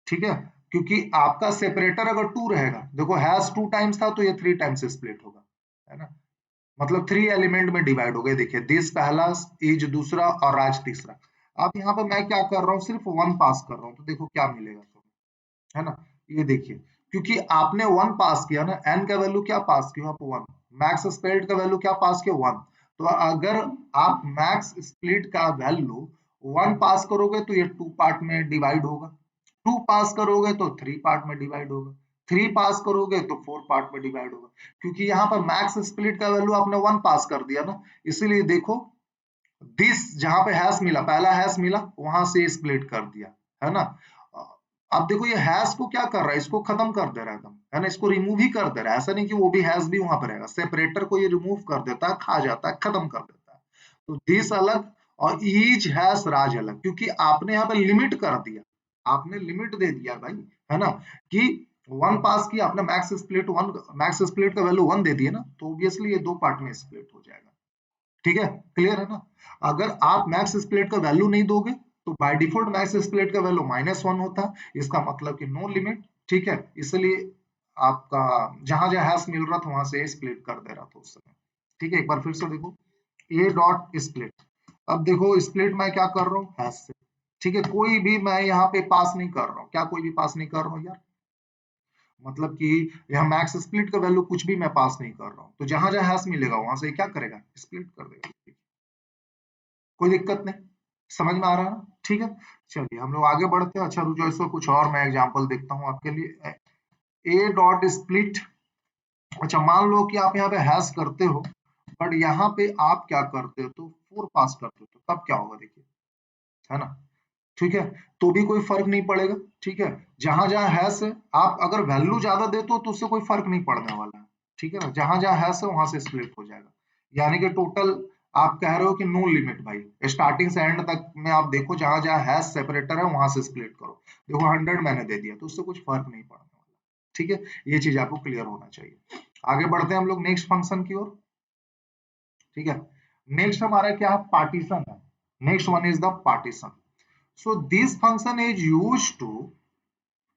ठीक है। क्योंकि आपका सेपरेटर अगर 2 रहेगा, देखो हैश 2 टाइम्स था तो ये 3 टाइम्स स्प्लिट होगा, है ना, मतलब 3 एलिमेंट में डिवाइड हो गए। देखिए दिस पहला, इज दूसरा और राज तीसरा। अब यहाँ पे मैं क्या कर रहा हूँ, सिर्फ 1 पास कर रहा हूँ, तो देखो क्या मिलेगा तुम्हें, है ना। ये देखिए, क्योंकि आपने 1 पास किया ना, n का वैल्यू क्या पास किया आप 1, मैक्स स्प्लिट का वैल्यू क्या पास किया 1। तो अगर आप मैक्स स्प्लिट का वैल्यू 1 पास करोगे तो ये 2 पार्ट में डिवाइड होगा, 2 पास करोगे तो 3 पार्ट में डिवाइड होगा, 3 पास करोगे तो 4 पार्ट में डिवाइड होगा। क्योंकि यहाँ पर मैक्स स्प्लिट का वैल्यू आपने 1 पास कर दिया ना, इसीलिए देखो दिस जहां पे हैश मिला, पहला हैश मिला, वहां से स्प्लिट कर दिया, है ना। अब देखो ये हैश को क्या कर रहा है, इसको खत्म कर दे रहा है एकदम, है ना, इसको रिमूव ही कर दे रहा है। ऐसा नहीं कि वो भी हैश भी वहां पर रहेगा, सेपरेटर को ये रिमूव कर देता है, खा जाता है, खत्म कर देता है। तो दिस अलग और ईच हैश राज अलग, क्योंकि आपने यहाँ पे लिमिट कर दिया, आपने लिमिट दे दिया भाई, है ना, कि 1 पास किया आपने, मैक्स स्प्लिट 1, मैक्स स्प्लिट का वैल्यू 1 दे दिया ना, तो ऑब्वियसली ये 2 पार्ट में स्प्लिट हो जाएगा। ठीक है, क्लियर है ना। अगर आप मैक्स स्प्लिट का वैल्यू नहीं दोगे तो बाय डिफॉल्ट मैक्स स्प्लिट का वैल्यू -1 होता है, इसका मतलब कि नो लिमिट। ठीक है, इसलिए आपका जहां जहां हैश मिल रहा था वहां से स्प्लिट कर दे रहा था उस समय। ठीक है, एक बार फिर से देखो, ए डॉट स्प्लिट। अब देखो स्प्लिट मैं क्या कर रहा हूँ, हैश से। ठीक है, कोई भी मैं यहाँ पे पास नहीं कर रहा हूँ, क्या कोई भी पास नहीं कर रहा हूँ यार, मतलब कि यहाँ मैक्स स्प्लिट का वैल्यू कुछ भी मैं पास नहीं कर रहा हूँ, तो जहां जहां हैश मिलेगा वहां से क्या करेगा, स्प्लिट कर देगा। कोई दिक्कत नहीं, समझ में आ रहा है ना। ठीक है, चलिए हम लोग आगे बढ़ते हैं। अच्छा रुको, इसको कुछ और मैं एग्जांपल देखता हूँ आपके लिए। ए डॉट स्प्लिट, अच्छा मान लो कि आप यहाँ पे हैश करते हो, बट यहाँ पे आप क्या करते हो, तो 4 पास करते हो, तो तब क्या होगा देखिए, है ना। ठीक है, तो भी कोई फर्क नहीं पड़ेगा। ठीक है, जहां जहां हैश है, आप अगर वैल्यू ज्यादा देते हो तो उससे कोई फर्क नहीं पड़ने वाला है। ठीक है ना, जहां जहां हैश है वहां से स्प्लिट हो जाएगा। यानी कि टोटल आप कह रहे हो कि नो लिमिट भाई, स्टार्टिंग से एंड तक में आप देखो, जहां जहां हैश सेपरेटर है वहां से स्प्लिट करो। देखो 100 मैंने दे दिया तो उससे कुछ फर्क नहीं पड़ने वाला। ठीक है, ये चीज आपको क्लियर होना चाहिए। आगे बढ़ते हैं हम लोग नेक्स्ट फंक्शन की ओर। ठीक है, नेक्स्ट हमारा क्या है, पार्टीशन है। Next one is the partition. So this function is used to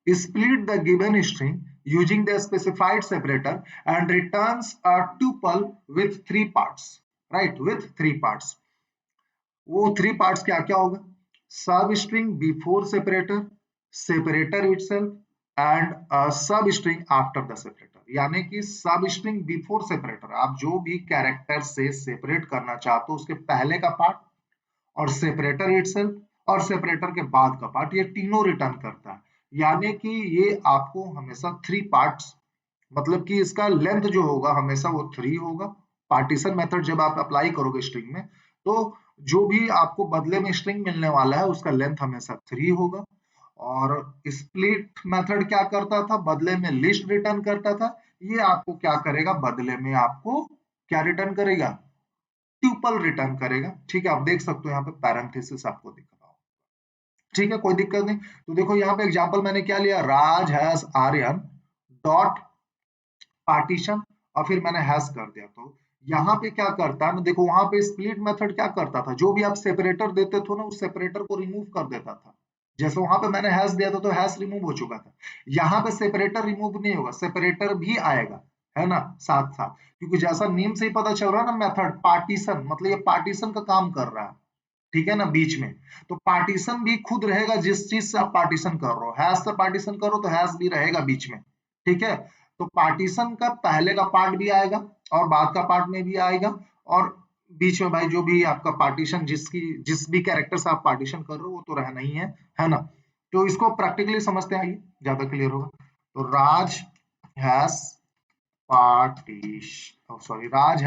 split the given string using the specified separator and returns a tuple with 3 parts, right? With 3 parts. वो 3 parts क्या क्या होगा? Substring before separator, separator itself and a substring after the separator. यानी कि substring before separator, आप जो भी कैरेक्टर से सेपरेट करना चाहते हो उसके पहले का पार्ट, और सेपरेटर इटसेल्फ और सेपरेटर के बाद का पार्ट, ये तीनों रिटर्न करता है। यानी कि ये आपको हमेशा 3 पार्ट्स, मतलब कि इसका लेंथ जो होगा हमेशा वो 3 होगा। पार्टीशन मेथड जब आप अप्लाई करोगे स्ट्रिंग में, तो जो भी आपको बदले में स्ट्रिंग मिलने वाला है उसका लेंथ हमेशा 3 होगा। और स्प्लिट मेथड क्या करता था, बदले में लिस्ट रिटर्न करता था। ये आपको क्या करेगा, बदले में आपको क्या रिटर्न करेगा, ट्यूपल रिटर्न करेगा। ठीक है, आप देख सकते हो यहाँ पे पैरेंथेसिस आपको दिख रहा हो। ठीक है, कोई दिक्कत नहीं। तो देखो यहाँ पे एग्जांपल मैंने क्या लिया, राज हैज आर्यन डॉट पार्टीशन, और फिर मैंने हैश कर दिया। तो यहाँ पे क्या करता है ना, देखो वहां पे स्प्लिट मेथड क्या करता था, जो भी आप सेपरेटर देते थे ना उस सेपरेटर को रिमूव कर देता था। जैसे वहां पे मैंने हैश दिया था तो हैश रिमूव हो चुका था। यहाँ पे सेपरेटर रिमूव नहीं होगा, सेपरेटर भी आएगा, है ना, साथ साथ। क्योंकि जैसा नेम से ही पता चल रहा है ना, मेथड पार्टीशन, मतलब ये पार्टीशन का काम कर रहा है। ठीक है ना, बीच में। तो पार्टीशन भी खुद रहेगा, जिस चीज से आप पार्टीशन कर रहे हो, हैश से पार्टीशन करो तो हैश भी रहेगा बीच में। ठीक है, तो पार्टीशन का पहले का पार्ट भी आएगा और बाद का पार्ट में भी आएगा, और बीच में भाई जो भी आपका पार्टीशन, जिस भी कैरेक्टर से आप पार्टीशन कर रहे हो वो तो रहना ही है ना। तो इसको प्रैक्टिकली समझते हैं, आइए ज्यादा क्लियर होगा। तो has partition Raj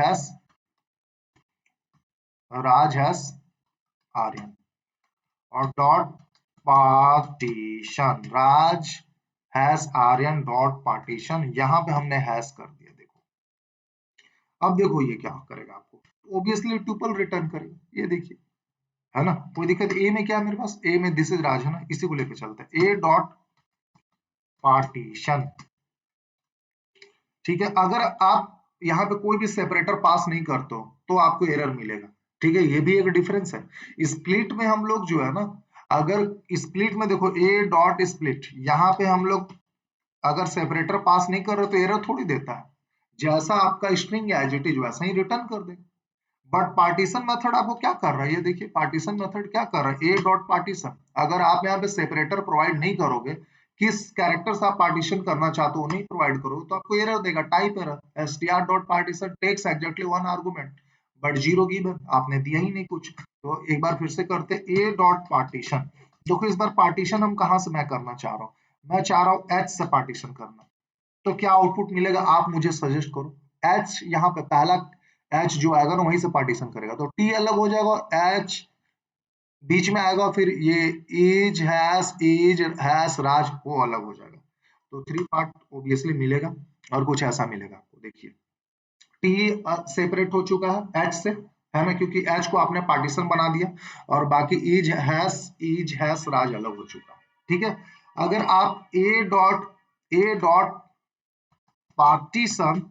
has Aryan, और डॉट पार्टीशन, राज हैश आर्यन डॉट पार्टीशन, यहां पे हमने हैश कर दिया। देखो अब देखो ये क्या करेगा, आपको ऑब्वियसली ट्यूपल रिटर्न करेगा, ये देखिए, है ना। कोई दिक्कत, ए में क्या है मेरे पास, ए में दिस इज राज, है ना, इसी को लेकर चलते हैं, ए डॉट पार्टीशन। ठीक है, अगर आप यहाँ पे कोई भी सेपरेटर पास नहीं करते हो तो आपको एरर मिलेगा। ठीक है, ये भी एक डिफरेंस है। स्प्लिट में हम लोग जो है ना, अगर स्प्लिट में देखो ए डॉट स्प्लिट, यहाँ पे हम लोग अगर सेपरेटर पास नहीं कर रहे तो एरर थोड़ी देता है, जैसा आपका स्ट्रिंग एज इट इज वैसा ही रिटर्न कर देगा। बट पार्टीशन मेथड आपको क्या कर रहा है, ये देखिए पार्टीशन मेथड क्या कर रहा है, ए डॉट पार्टीशन। अगर आप यहाँ पे सेपरेटर प्रोवाइड नहीं करोगे, किस कैरेक्टर्स आप पार्टीशन करना चाहते हो नहीं प्रोवाइड करोगे, तो आपको एरर देगा, type error, str dot partition takes exactly one argument but zero given, आपने दिया ही नहीं कुछ। तो एक बार फिर से करते, ए डॉट पार्टीशन। देखो इस बार पार्टीशन हम कहाँ से मैं करना चाह रहा हूँ, मैं चाह रहा हूँ एच से पार्टीशन करना। तो क्या आउटपुट मिलेगा आप मुझे सजेस्ट करो। एच यहाँ पे पहला एच जो आएगा ना वहीं से पार्टीशन करेगा, तो टी अलग हो जाएगा, एच बीच में आएगा, फिर ये इज हैस राज वो अलग हो जाएगा। तो थ्री पार्ट ऑब्वियसली मिलेगा, और कुछ ऐसा मिलेगा आपको, देखिए टी सेपरेट हो चुका है एच से, है ना, क्योंकि एच को आपने पार्टीशन बना दिया, और बाकी इज हैस राज अलग हो चुका है। ठीक है, अगर आप ए डॉट पार्टीशन,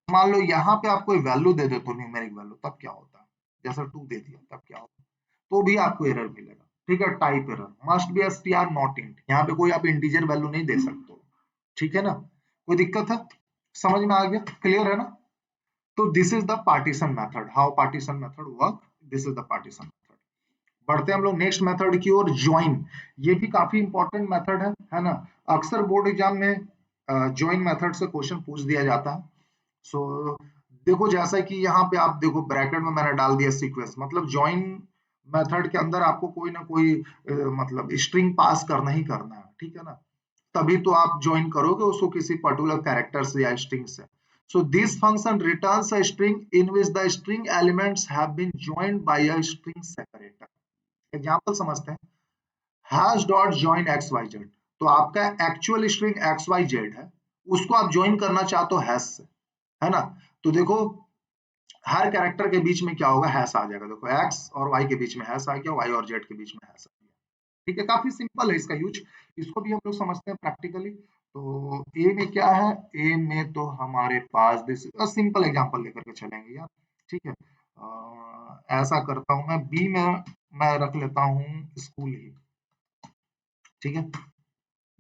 मान लो यहाँ पे आप कोई वैल्यू दे देते हो न्यूमेरिक वैल्यू, तब क्या होता है, जैसे 2 दे दिया तब क्या होता है, तो भी आपको एरर मिलेगा। ठीक है, type error, must be str not int, यहाँ पे कोई आप इंटीजर वैल्यू नहीं दे सकते हो। ठीक है ना, कोई दिक्कत है, समझ में आ गया, क्लियर है ना। तो this is the partition method, how partition method work, this is the partition method. बढ़ते हैं हम लोग नेक्स्ट मेथड की ओर, ज्वाइन। ये भी काफी इंपॉर्टेंट मेथड है ना, अक्सर बोर्ड एग्जाम में ज्वाइन मेथड से क्वेश्चन पूछ दिया जाता है। सो देखो जैसा कि यहाँ पे आप देखो ब्रैकेट में मैंने डाल दिया सीक्वेंस, मतलब ज्वाइन मेथड के अंदर आपको कोई ना कोई मतलब स्ट्रिंग पास करना ही करना है, ठीक है ना, तभी तो आप ज्वाइन करोगे उसको किसी पर्टिकुलर कैरेक्टर से या स्ट्रिंग से। So this function returns a string in which the string elements have been joined by a string separator. Example समझते हैं, hash dot join X Y Z, तो आपका actual string X Y Z है, उसको आप ज्वाइन करना चाहते हो हैश से, है ना। तो देखो हर कैरेक्टर के बीच में क्या होगा, हैश आ जाएगा, देखो एक्स और वाई के बीच में हैश आ गया, वाई और जेड के बीच में हैश आ गया। ठीक है, काफी सिंपल है इसका यूज, इसको भी हम लोग समझते हैं प्रैक्टिकली। तो ए में क्या है, ए में तो हमारे पास दिस सिंपल एग्जांपल लेकर के चलेंगे यार। ठीक है, ऐसा करता हूं मैं, बी में मैं रख लेता हूँ स्कूल ही। ठीक है,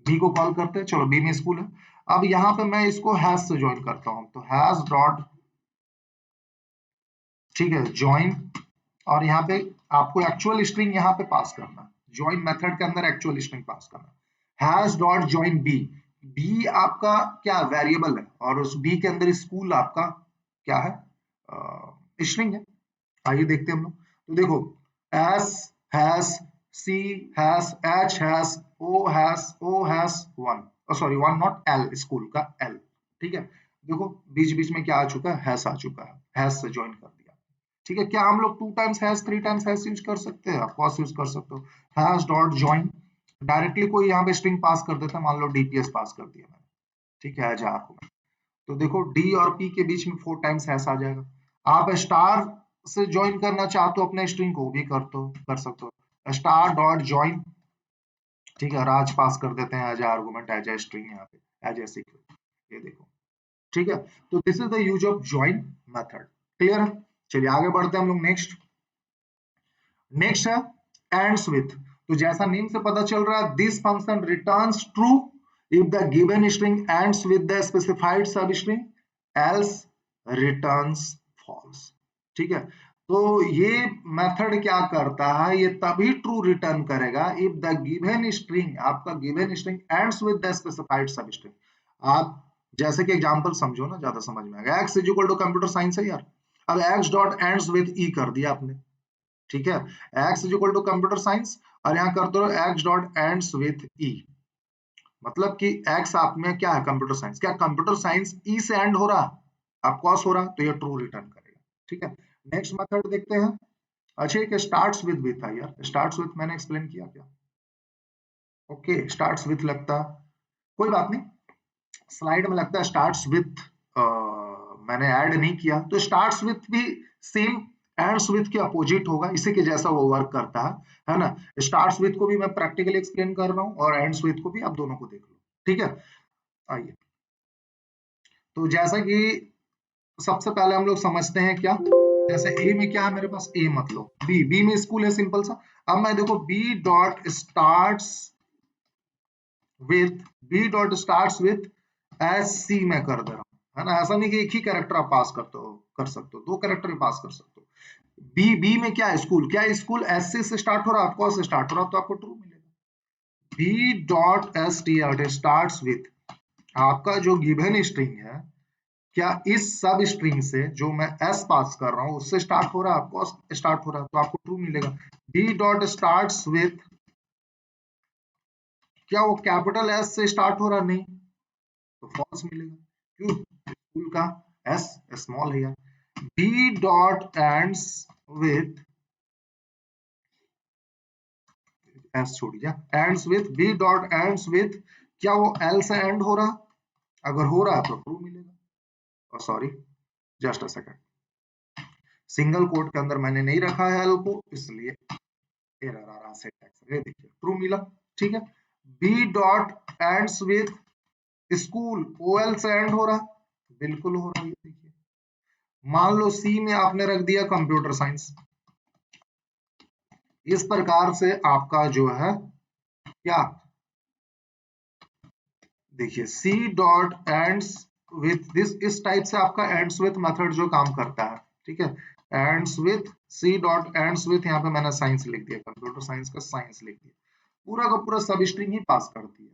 बी को कॉल करते हैं, चलो बी में स्कूल है। अब यहाँ पे मैं इसको हैश से ज्वाइन करता हूँ, तो हैश डॉट, ठीक है, ज्वाइन, और यहाँ पे आपको एक्चुअल स्ट्रिंग यहाँ पे पास करना है, ज्वाइन मेथड के अंदर एक्चुअल स्ट्रिंग पास करना है, hash dot join B. B आपका क्या वेरिएबल है, और उस बी के अंदर स्कूल आपका क्या है, स्ट्रिंग है। आइए देखते हैं हम लोग, तो देखो S hash C hash H hash O hash one, sorry one not L, school का एल। ठीक है, देखो बीच बीच में क्या आ चुका है, हैश आ चुका है, हैश से ज्वाइन कर दिया। ठीक है, क्या हम लोग 2 times hash 3 times hash use कर सकते हैं, ऑफ यूज कर सकते हो, हैश डॉट ज्वाइन, डायरेक्टली कोई यहाँ पे स्ट्रिंग पास कर देता है, मान लो डीपीएस पास कर दिया मैंने। ठीक है, एज आर्गुमेंट, तो देखो डी और पी के बीच में 4 टाइम्स हैश आ जाएगा। आप स्टार से ज्वाइन करना चाहते हो अपने स्ट्रिंग को, भी कर सकते हो, स्टार डॉट ज्वाइन। ठीक है, राज पास कर देते हैं as argument, as a string, यहाँ पे एज ए सीक्वेंस, ये देखो। ठीक है, तो this is the use of join method, clear है। चलिए आगे बढ़ते हैं हम लोग नेक्स्ट। नेक्स्ट है एंड्स विथ, तो जैसा नेम से पता चल रहा है, this function returns true if the given string ends with the specified sub string, else returns false. ठीक है, तो ये मेथड क्या करता है, ये तभी ट्रू रिटर्न करेगा इफ द गिवन स्ट्रिंग, आपका given string ends with the specified sub string. आप जैसे कि एग्जांपल समझो ना, ज्यादा समझ में आएगा, x is equal to computer science है यार, अब x dot ends with e कर दिया आपने। ठीक है, x is equal to computer science, और यहाँ कर दो x dot ends with e, मतलब कि x आप में क्या है, कंप्यूटर साइंस, क्या कंप्यूटर साइंस e से एंड हो रहा, आप कॉस हो रहा, तो ये ट्रू रिटर्न करेगा। ठीक है, नेक्स्ट मेथड देखते हैं। अच्छा एक स्टार्ट्स विथ था यार, स्टार्ट्स विथ मैंने एक्सप्लेन किया क्या, ओके स्टार्ट्स विथ लगता, कोई बात नहीं, स्लाइड में लगता है स्टार्ट्स विथ, मैंने ऐड नहीं किया, तो स्टार्ट्स विथ भी सेम एंड्स विथ के अपोजिट होगा, इसी के जैसा वो वर्क करता है ना। स्टार्ट्स विथ को भी मैं प्रैक्टिकली एक्सप्लेन कर रहा हूँ, और एंड्स विथ को भी, आप दोनों को देख लो। ठीक है, आइए, तो जैसा कि सबसे पहले हम लोग समझते हैं क्या, जैसे ए में क्या है मेरे पास, ए मत लो, बी में स्कूल है, सिंपल सा। अब मैं देखो B dot starts with S C में कर दे रहा हूँ, है ना। ऐसा नहीं कि एक ही कैरेक्टर आप पास कर सकते हो, दो कैरेक्टर पास कर सकते हो। बी में क्या है, स्कूल, क्या स्कूल एस सी से स्टार्ट हो रहा है, आपको से स्टार्ट हो रहा है, तो आपको ट्रू मिलेगा। B dot S T starts with, आपका जो गिवन स्ट्रिंग है, क्या इस सब स्ट्रिंग से जो मैं एस पास कर रहा हूँ उससे स्टार्ट हो रहा है, आपको स्टार्ट हो रहा है, तो आपको ट्रू मिलेगा। बी डॉट स्टार्ट्स विथ, क्या वो कैपिटल एस से स्टार्ट हो रहा, नहीं, तो फॉल्स मिलेगा। क्यों, स्कूल का एस स्मॉल है। B dot ends with, S छोड़ दिया, ends with, B dot ends with, क्या वो एल से एंड हो रहा, अगर हो रहा है तो ट्रू मिलेगा। Sorry, just a second, single quote के अंदर मैंने नहीं रखा है एल को, इसलिए एरर आ रहा, सिंटैक्स, ये देखिए ट्रू मिला। ठीक है, B dot ends with school, O L से एंड हो रहा, बिल्कुल हो रहा है, ये देखिए। मान लो सी में आपने रख दिया कंप्यूटर साइंस, इस प्रकार से आपका जो है क्या, देखिए C dot ends with this, इस टाइप से आपका एंड्स विथ मेथड जो काम करता है। ठीक है, ends with, C dot ends with, यहाँ पे मैंने साइंस लिख दिया, कंप्यूटर साइंस का साइंस लिख दिया, पूरा का पूरा सब स्ट्रिंग ही पास करती है।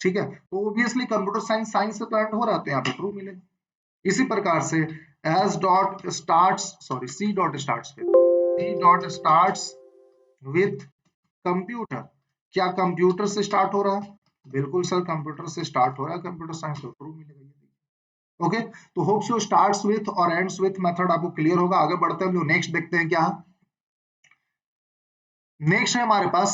ठीक है, तो ऑब्वियसली कंप्यूटर साइंस साइंस से तो एंड हो रहा है, तो यहाँ पे ट्रू मिलेगा। इसी प्रकार से S dot starts, sorry C dot starts with, C dot starts with computer, क्या कंप्यूटर से स्टार्ट हो रहा है, बिल्कुल सर कंप्यूटर से स्टार्ट हो रहा है, कंप्यूटर साइंस तो ट्रू मिलेगा। ओके, तो होप सो स्टार्ट्स विथ और एंड्स विथ मेथड आपको क्लियर होगा। आगे बढ़ते हैं हम लोग, नेक्स्ट देखते हैं क्या। नेक्स्ट है हमारे पास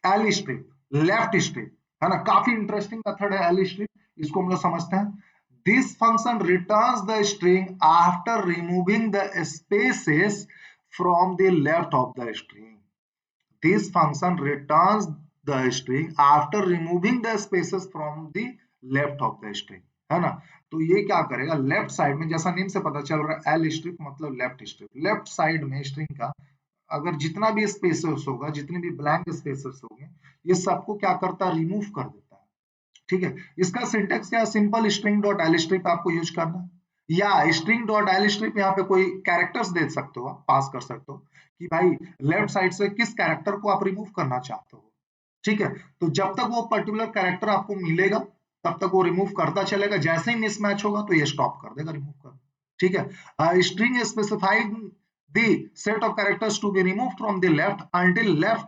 एल स्ट्रिप, लेफ्ट स्ट्रिप, है ना, काफी इंटरेस्टिंग मेथड है एल स्ट्रिप, इसको हम लोग समझते हैं। This function returns the string after removing the spaces from the left of the string. This function returns the string after removing the spaces from the left of the string, है ना। तो ये क्या करेगा, लेफ्ट साइड में, जैसा नेम से पता चल रहा है एल स्ट्रिप मतलब लेफ्ट स्ट्रिप, लेफ्ट साइड में स्ट्रिंग का अगर जितना भी स्पेसेस होगा, जितने भी ब्लैंक स्पेसेस होंगे, ये सबको क्या करता है, रिमूव कर देता है। ठीक है, इसका सिंटेक्स क्या है, simple string dot L strip आपको यूज करना, या स्ट्रिंग डॉट एल स्ट्रिप, यहाँ पे कोई कैरेक्टर्स दे सकते हो, आप पास कर सकते हो कि भाई लेफ्ट साइड से किस कैरेक्टर को आप रिमूव करना चाहते हो। ठीक है, तो जब तक वो पर्टिकुलर कैरेक्टर आपको मिलेगा तब तक वो रिमूव करता चलेगा, जैसे ही मिसमैच होगा तो ये स्टॉप कर देगा रिमूव करना। ठीक है, string specifying the set of characters to be remove from the left until left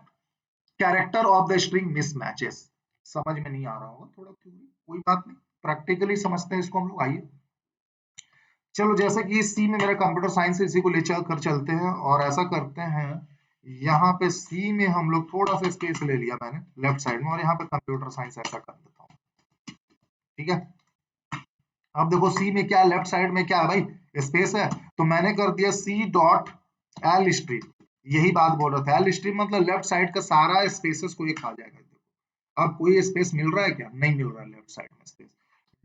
character of the string mismatches. समझ में नहीं आ रहा होगा थोड़ा थ्योरी, कोई बात नहीं, प्रैक्टिकली समझते हैं इसको हम लोग, आइए। चलो, जैसे कि सी में मेरा कंप्यूटर साइंस है, इसी को ले चल कर चलते हैं और ऐसा करते हैं, यहाँ पे सी में हम लोग थोड़ा सा स्पेस ले लिया मैंने लेफ्ट साइड में, और यहाँ पे कंप्यूटर साइंस ऐसा कर देता हूँ। ठीक है, अब देखो सी में क्या, लेफ्ट साइड में क्या है भाई, स्पेस है, तो मैंने कर दिया सी डॉट एल स्ट्रिप, यही बात बोल रहा था, एल स्ट्रिप मतलब लेफ्ट साइड का सारा स्पेसेस को ये खा जाएगा। देखो अब कोई स्पेस मिल रहा है क्या, नहीं मिल रहा है लेफ्ट साइड में space.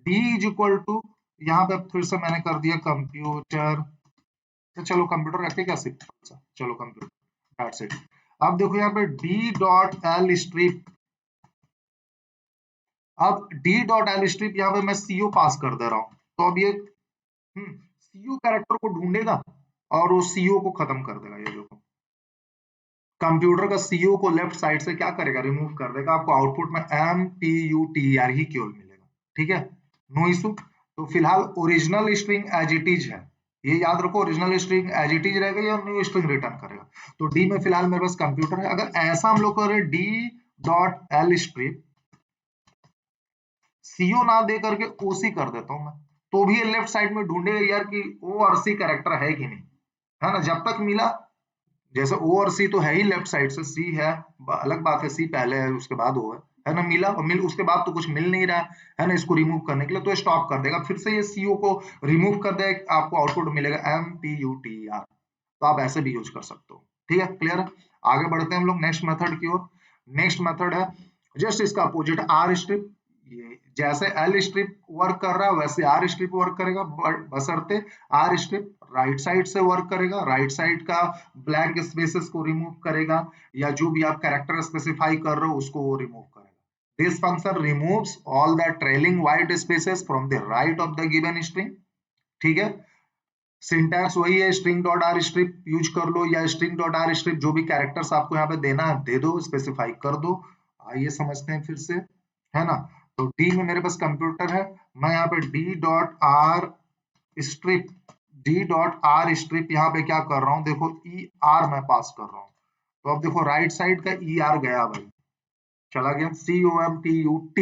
D is equal to, यहाँ पे फिर से मैंने कर दिया कंप्यूटर, तो चलो कंप्यूटर रखे क्या सिंपल सा, चलो कंप्यूटर दैट्स इट। अब देखो यहाँ पे डी डॉट एल स्ट्रिप, अब डी डॉट एल स्ट्रिप यहाँ पे मैं सीओ पास कर दे रहा हूँ, तो अब ये सीओ कैरेक्टर को ढूंढेगा और वो सीओ को खत्म कर देगा। ये देखो कंप्यूटर का सीओ को लेफ्ट साइड से क्या करेगा, रिमूव कर देगा, आपको आउटपुट में M P U T R ही केवल मिलेगा। ठीक है, नो इशू। तो फिलहाल original string as it is है, ये याद रखो, original string as it is रहेगा या न्यू स्ट्रिंग रिटर्न करेगा। तो डी में फिलहाल मेरे पास कंप्यूटर है, अगर ऐसा हम लोग करें D dot L strip, CO ना दे करके ओसी कर देता हूं मैं, तो भी ये लेफ्ट साइड में ढूंढेगा यार कि ओ और सी कैरेक्टर है कि नहीं, है ना। जब तक मिला, जैसे ओ और सी तो है ही लेफ्ट साइड से, सी है, अलग बात है सी पहले है उसके बाद ओ है ना, मिला और मिल उसके बाद तो कुछ मिल नहीं रहा है ना, इसको रिमूव करने के लिए तो स्टॉप कर देगा, फिर से ये सीओ को रिमूव कर देगा, आपको आउटपुट मिलेगा M P U T R. तो आप ऐसे भी यूज कर सकते हो। ठीक है, क्लियर है। आगे बढ़ते हैं हम लोग नेक्स्ट मेथड की ओर। नेक्स्ट मेथड है जस्ट इसका अपोजिट, आर स्ट्रिप। ये जैसे एल स्ट्रिप वर्क कर रहा है वैसे आर स्ट्रिप वर्क करेगा, बशर्ते आर स्ट्रिप राइट साइड से वर्क करेगा, राइट साइड का ब्लैंक स्पेसेस को रिमूव करेगा, या जो भी आप कैरेक्टर स्पेसिफाई कर रहे हो उसको वो रिमूव करेगा। This function removes all the trailing white spaces from the right of the given string. ठीक है, सिंटैक्स वही है, string dot are strip use कर लो, या स्ट्रिंग डॉट आर स्ट्रिप जो भी कैरेक्टर्स आपको यहाँ पे देना है दे दो, स्पेसिफाई कर दो। आइए समझते हैं फिर से, है ना। तो डी में मेरे पास कंप्यूटर है, मैं यहाँ पे strip D dot are strip यहाँ पे क्या कर रहा हूँ, देखो ई आर मैं पास कर रहा हूँ। तो अब देखो राइट साइड का ई आर गया भाई, चला गया, COMPUT,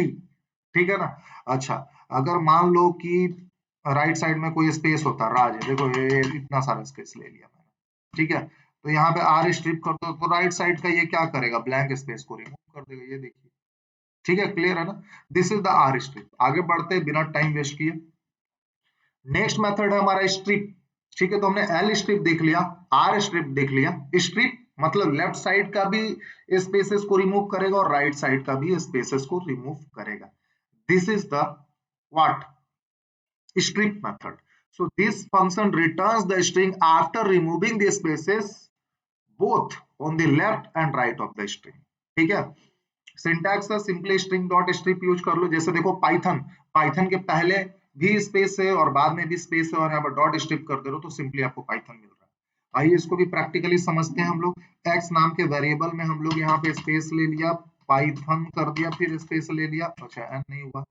ठीक है ना। अच्छा, अगर मान लो कि राइट साइड में कोई स्पेस होता, राज है, देखो ये इतना सारा स्पेस ले लिया मैंने, ठीक है। तो यहाँ पे आर स्ट्रिप कर दो तो राइट साइड का ये क्या करेगा, ब्लैंक स्पेस को रिमूव कर देगा, ये देखिए, ठीक है, क्लियर है ना। This is the R strip. आगे बढ़ते हैं बिना टाइम वेस्ट किए। नेक्स्ट मेथड है हमारा स्ट्रिप, ठीक है। तो हमने एल स्ट्रिप देख लिया, आर स्ट्रिप देख लिया। स्ट्रिप मतलब लेफ्ट साइड का भी स्पेसेस को रिमूव करेगा और राइट साइड का भी स्पेसेस को रिमूव करेगा। This is the what, strip method. So this function returns the string after removing the spaces both on the left and right of the string. ठीक है, सिंटैक्स है simply string dot strip use कर लो। जैसे देखो पाइथन, पाइथन के पहले भी स्पेस है और बाद में भी स्पेस है और यहाँ पर डॉट स्ट्रिप कर दे रहे हो तो सिंपली आपको पाइथन मिल रहा है। आइए इसको भी प्रैक्टिकली समझते हैं हम लोग। एक्स नाम के वेरिएबल में हम लोग यहाँ पे स्पेस ले लिया, पाइथन कर दिया, फिर स्पेस ले लिया, अच्छा एन नहीं हुआ,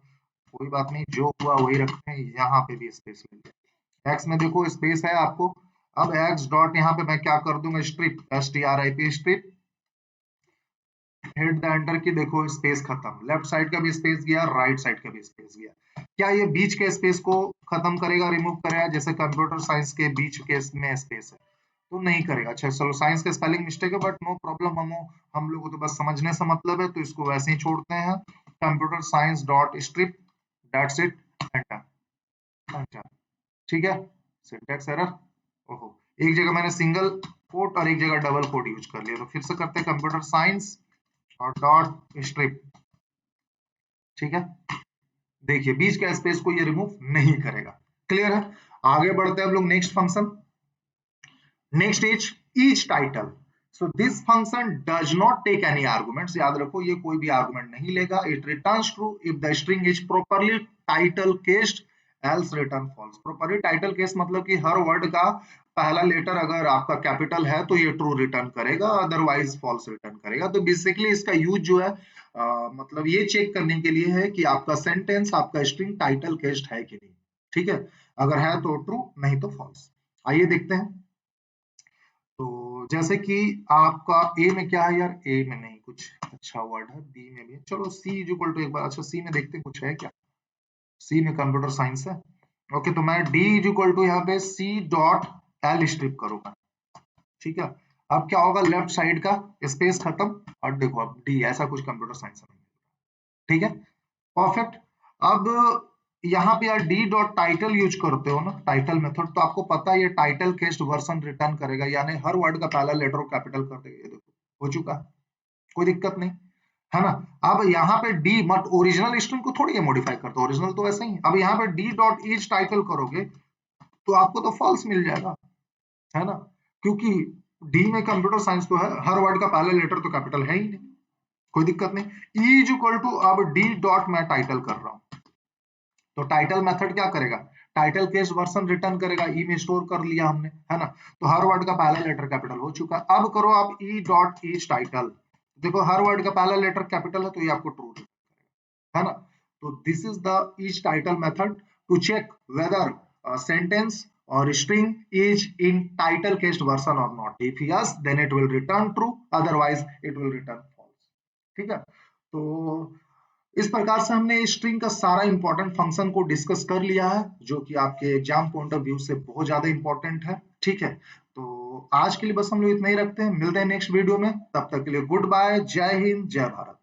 कोई बात नहीं, जो हुआ वही रखते हैं, यहाँ पे भी स्पेस ले लिया। एक्स में देखो स्पेस है आपको, अब एक्स डॉट यहाँ पे मैं क्या कर दूंगा, strip STRIP strip, head the enter की, देखो स्पेस खत्म, लेफ्ट साइड का भी स्पेस गया, राइट साइड का भी स्पेस गया। क्या ये बीच के स्पेस को खत्म करेगा, रिमूव करेगा, जैसे कंप्यूटर साइंस के बीच के में स्पेस है तो नहीं करेगा। अच्छा चलो, साइंस का स्पेलिंग मिस्टेक है बट नो प्रॉब्लम, हम लोग को तो बस समझने से मतलब है तो इसको वैसे ही छोड़ते हैं। Computer science dot strip, that's it, enter, enter, ठीक है। सिंटैक्स एरर, ओहो, एक जगह मैंने सिंगल कोट और एक जगह डबल कोट यूज कर लिया, तो फिर से करते हैं कंप्यूटर साइंस और डॉट स्ट्रिप, ठीक है। देखिए बीच का स्पेस को ये रिमूव नहीं करेगा, क्लियर है। आगे बढ़ते हैं हम लोग next function. Next is each title. So this function does not take any arguments, याद रखो ये कोई भी आर्गुमेंट नहीं लेगा। It returns true if the string is properly title cased, else return false. Properly title case मतलब कि हर वर्ड का पहला लेटर अगर आपका कैपिटल है तो ये ट्रू रिटर्न करेगा, अदरवाइज फॉल्स रिटर्न करेगा। तो बेसिकली इसका यूज जो है मतलब ये चेक करने के लिए है कि आपका सेंटेंस, आपका स्ट्रिंग टाइटल केस्ड है कि नहीं, ठीक है। अगर है तो ट्रू, नहीं तो फॉल्स। आइए देखते हैं। तो जैसे कि आपका ए में क्या है यार, ए में नहीं कुछ अच्छा वर्ड है, बी में भी है। चलो सी इज इक्वल टू, एक बार अच्छा सी में देखते हैं कुछ है क्या। सी में कंप्यूटर साइंस है, ओके। तो मैं डी इज इक्वल टू यहाँ पे सी डॉट एल स्ट्रिप करूंगा, ठीक है। अब क्या होगा, लेफ्ट साइड का स्पेस खत्म, और देखो अब डी, ऐसा कुछ कंप्यूटर साइंस में, ठीक है, परफेक्ट। अब यहाँ पे यार डी डॉट टाइटल यूज करते हो ना, टाइटल मेथड, तो आपको पता है ये टाइटल केस्ड वर्जन रिटर्न करेगा, यानी हर वर्ड का पहला लेटर कैपिटल कर देगा। ये देखो हो चुका, कोई दिक्कत नहीं, है ना। अब यहाँ पे डी मत, ओरिजिनल स्ट्रिंग को थोड़ी मॉडिफाई करते, ओरिजिनल तो वैसे ही। अब यहाँ पे डी डॉट ईच टाइटल करोगे तो आपको तो फॉल्स मिल जाएगा, है ना, क्योंकि डी में कंप्यूटर साइंस तो है, हर वर्ड का पहला लेटर तो कैपिटल है ही नहीं, कोई दिक्कत नहीं। ई इज इक्वल टू, अब डी डॉट मैं टाइटल कर रहा हूं तो टाइटल मेथड क्या करेगा, टाइटल केस वर्जन रिटर्न करेगा, ई में स्टोर कर लिया हमने, है ना। तो हर वर्ड का पहला लेटर कैपिटल हो चुका। अब करो आप ई डॉट ईच टाइटल, देखो हर वर्ड का पहला लेटर कैपिटल है तो ये आपको ट्रू है ना। तो this is the each title method to check whether sentence और string is in title case version or not. If yes, then it will return true, otherwise it will return false. ठीक है, तो इस प्रकार से हमने स्ट्रिंग का सारा इंपॉर्टेंट फंक्शन को डिस्कस कर लिया है, जो कि आपके एग्जाम पॉइंट ऑफ व्यू से बहुत ज्यादा इंपॉर्टेंट है, ठीक है। तो आज के लिए बस हम लोग इतना ही रखते हैं, मिलते हैं नेक्स्ट वीडियो में, तब तक के लिए गुड बाय, जय हिंद, जय भारत।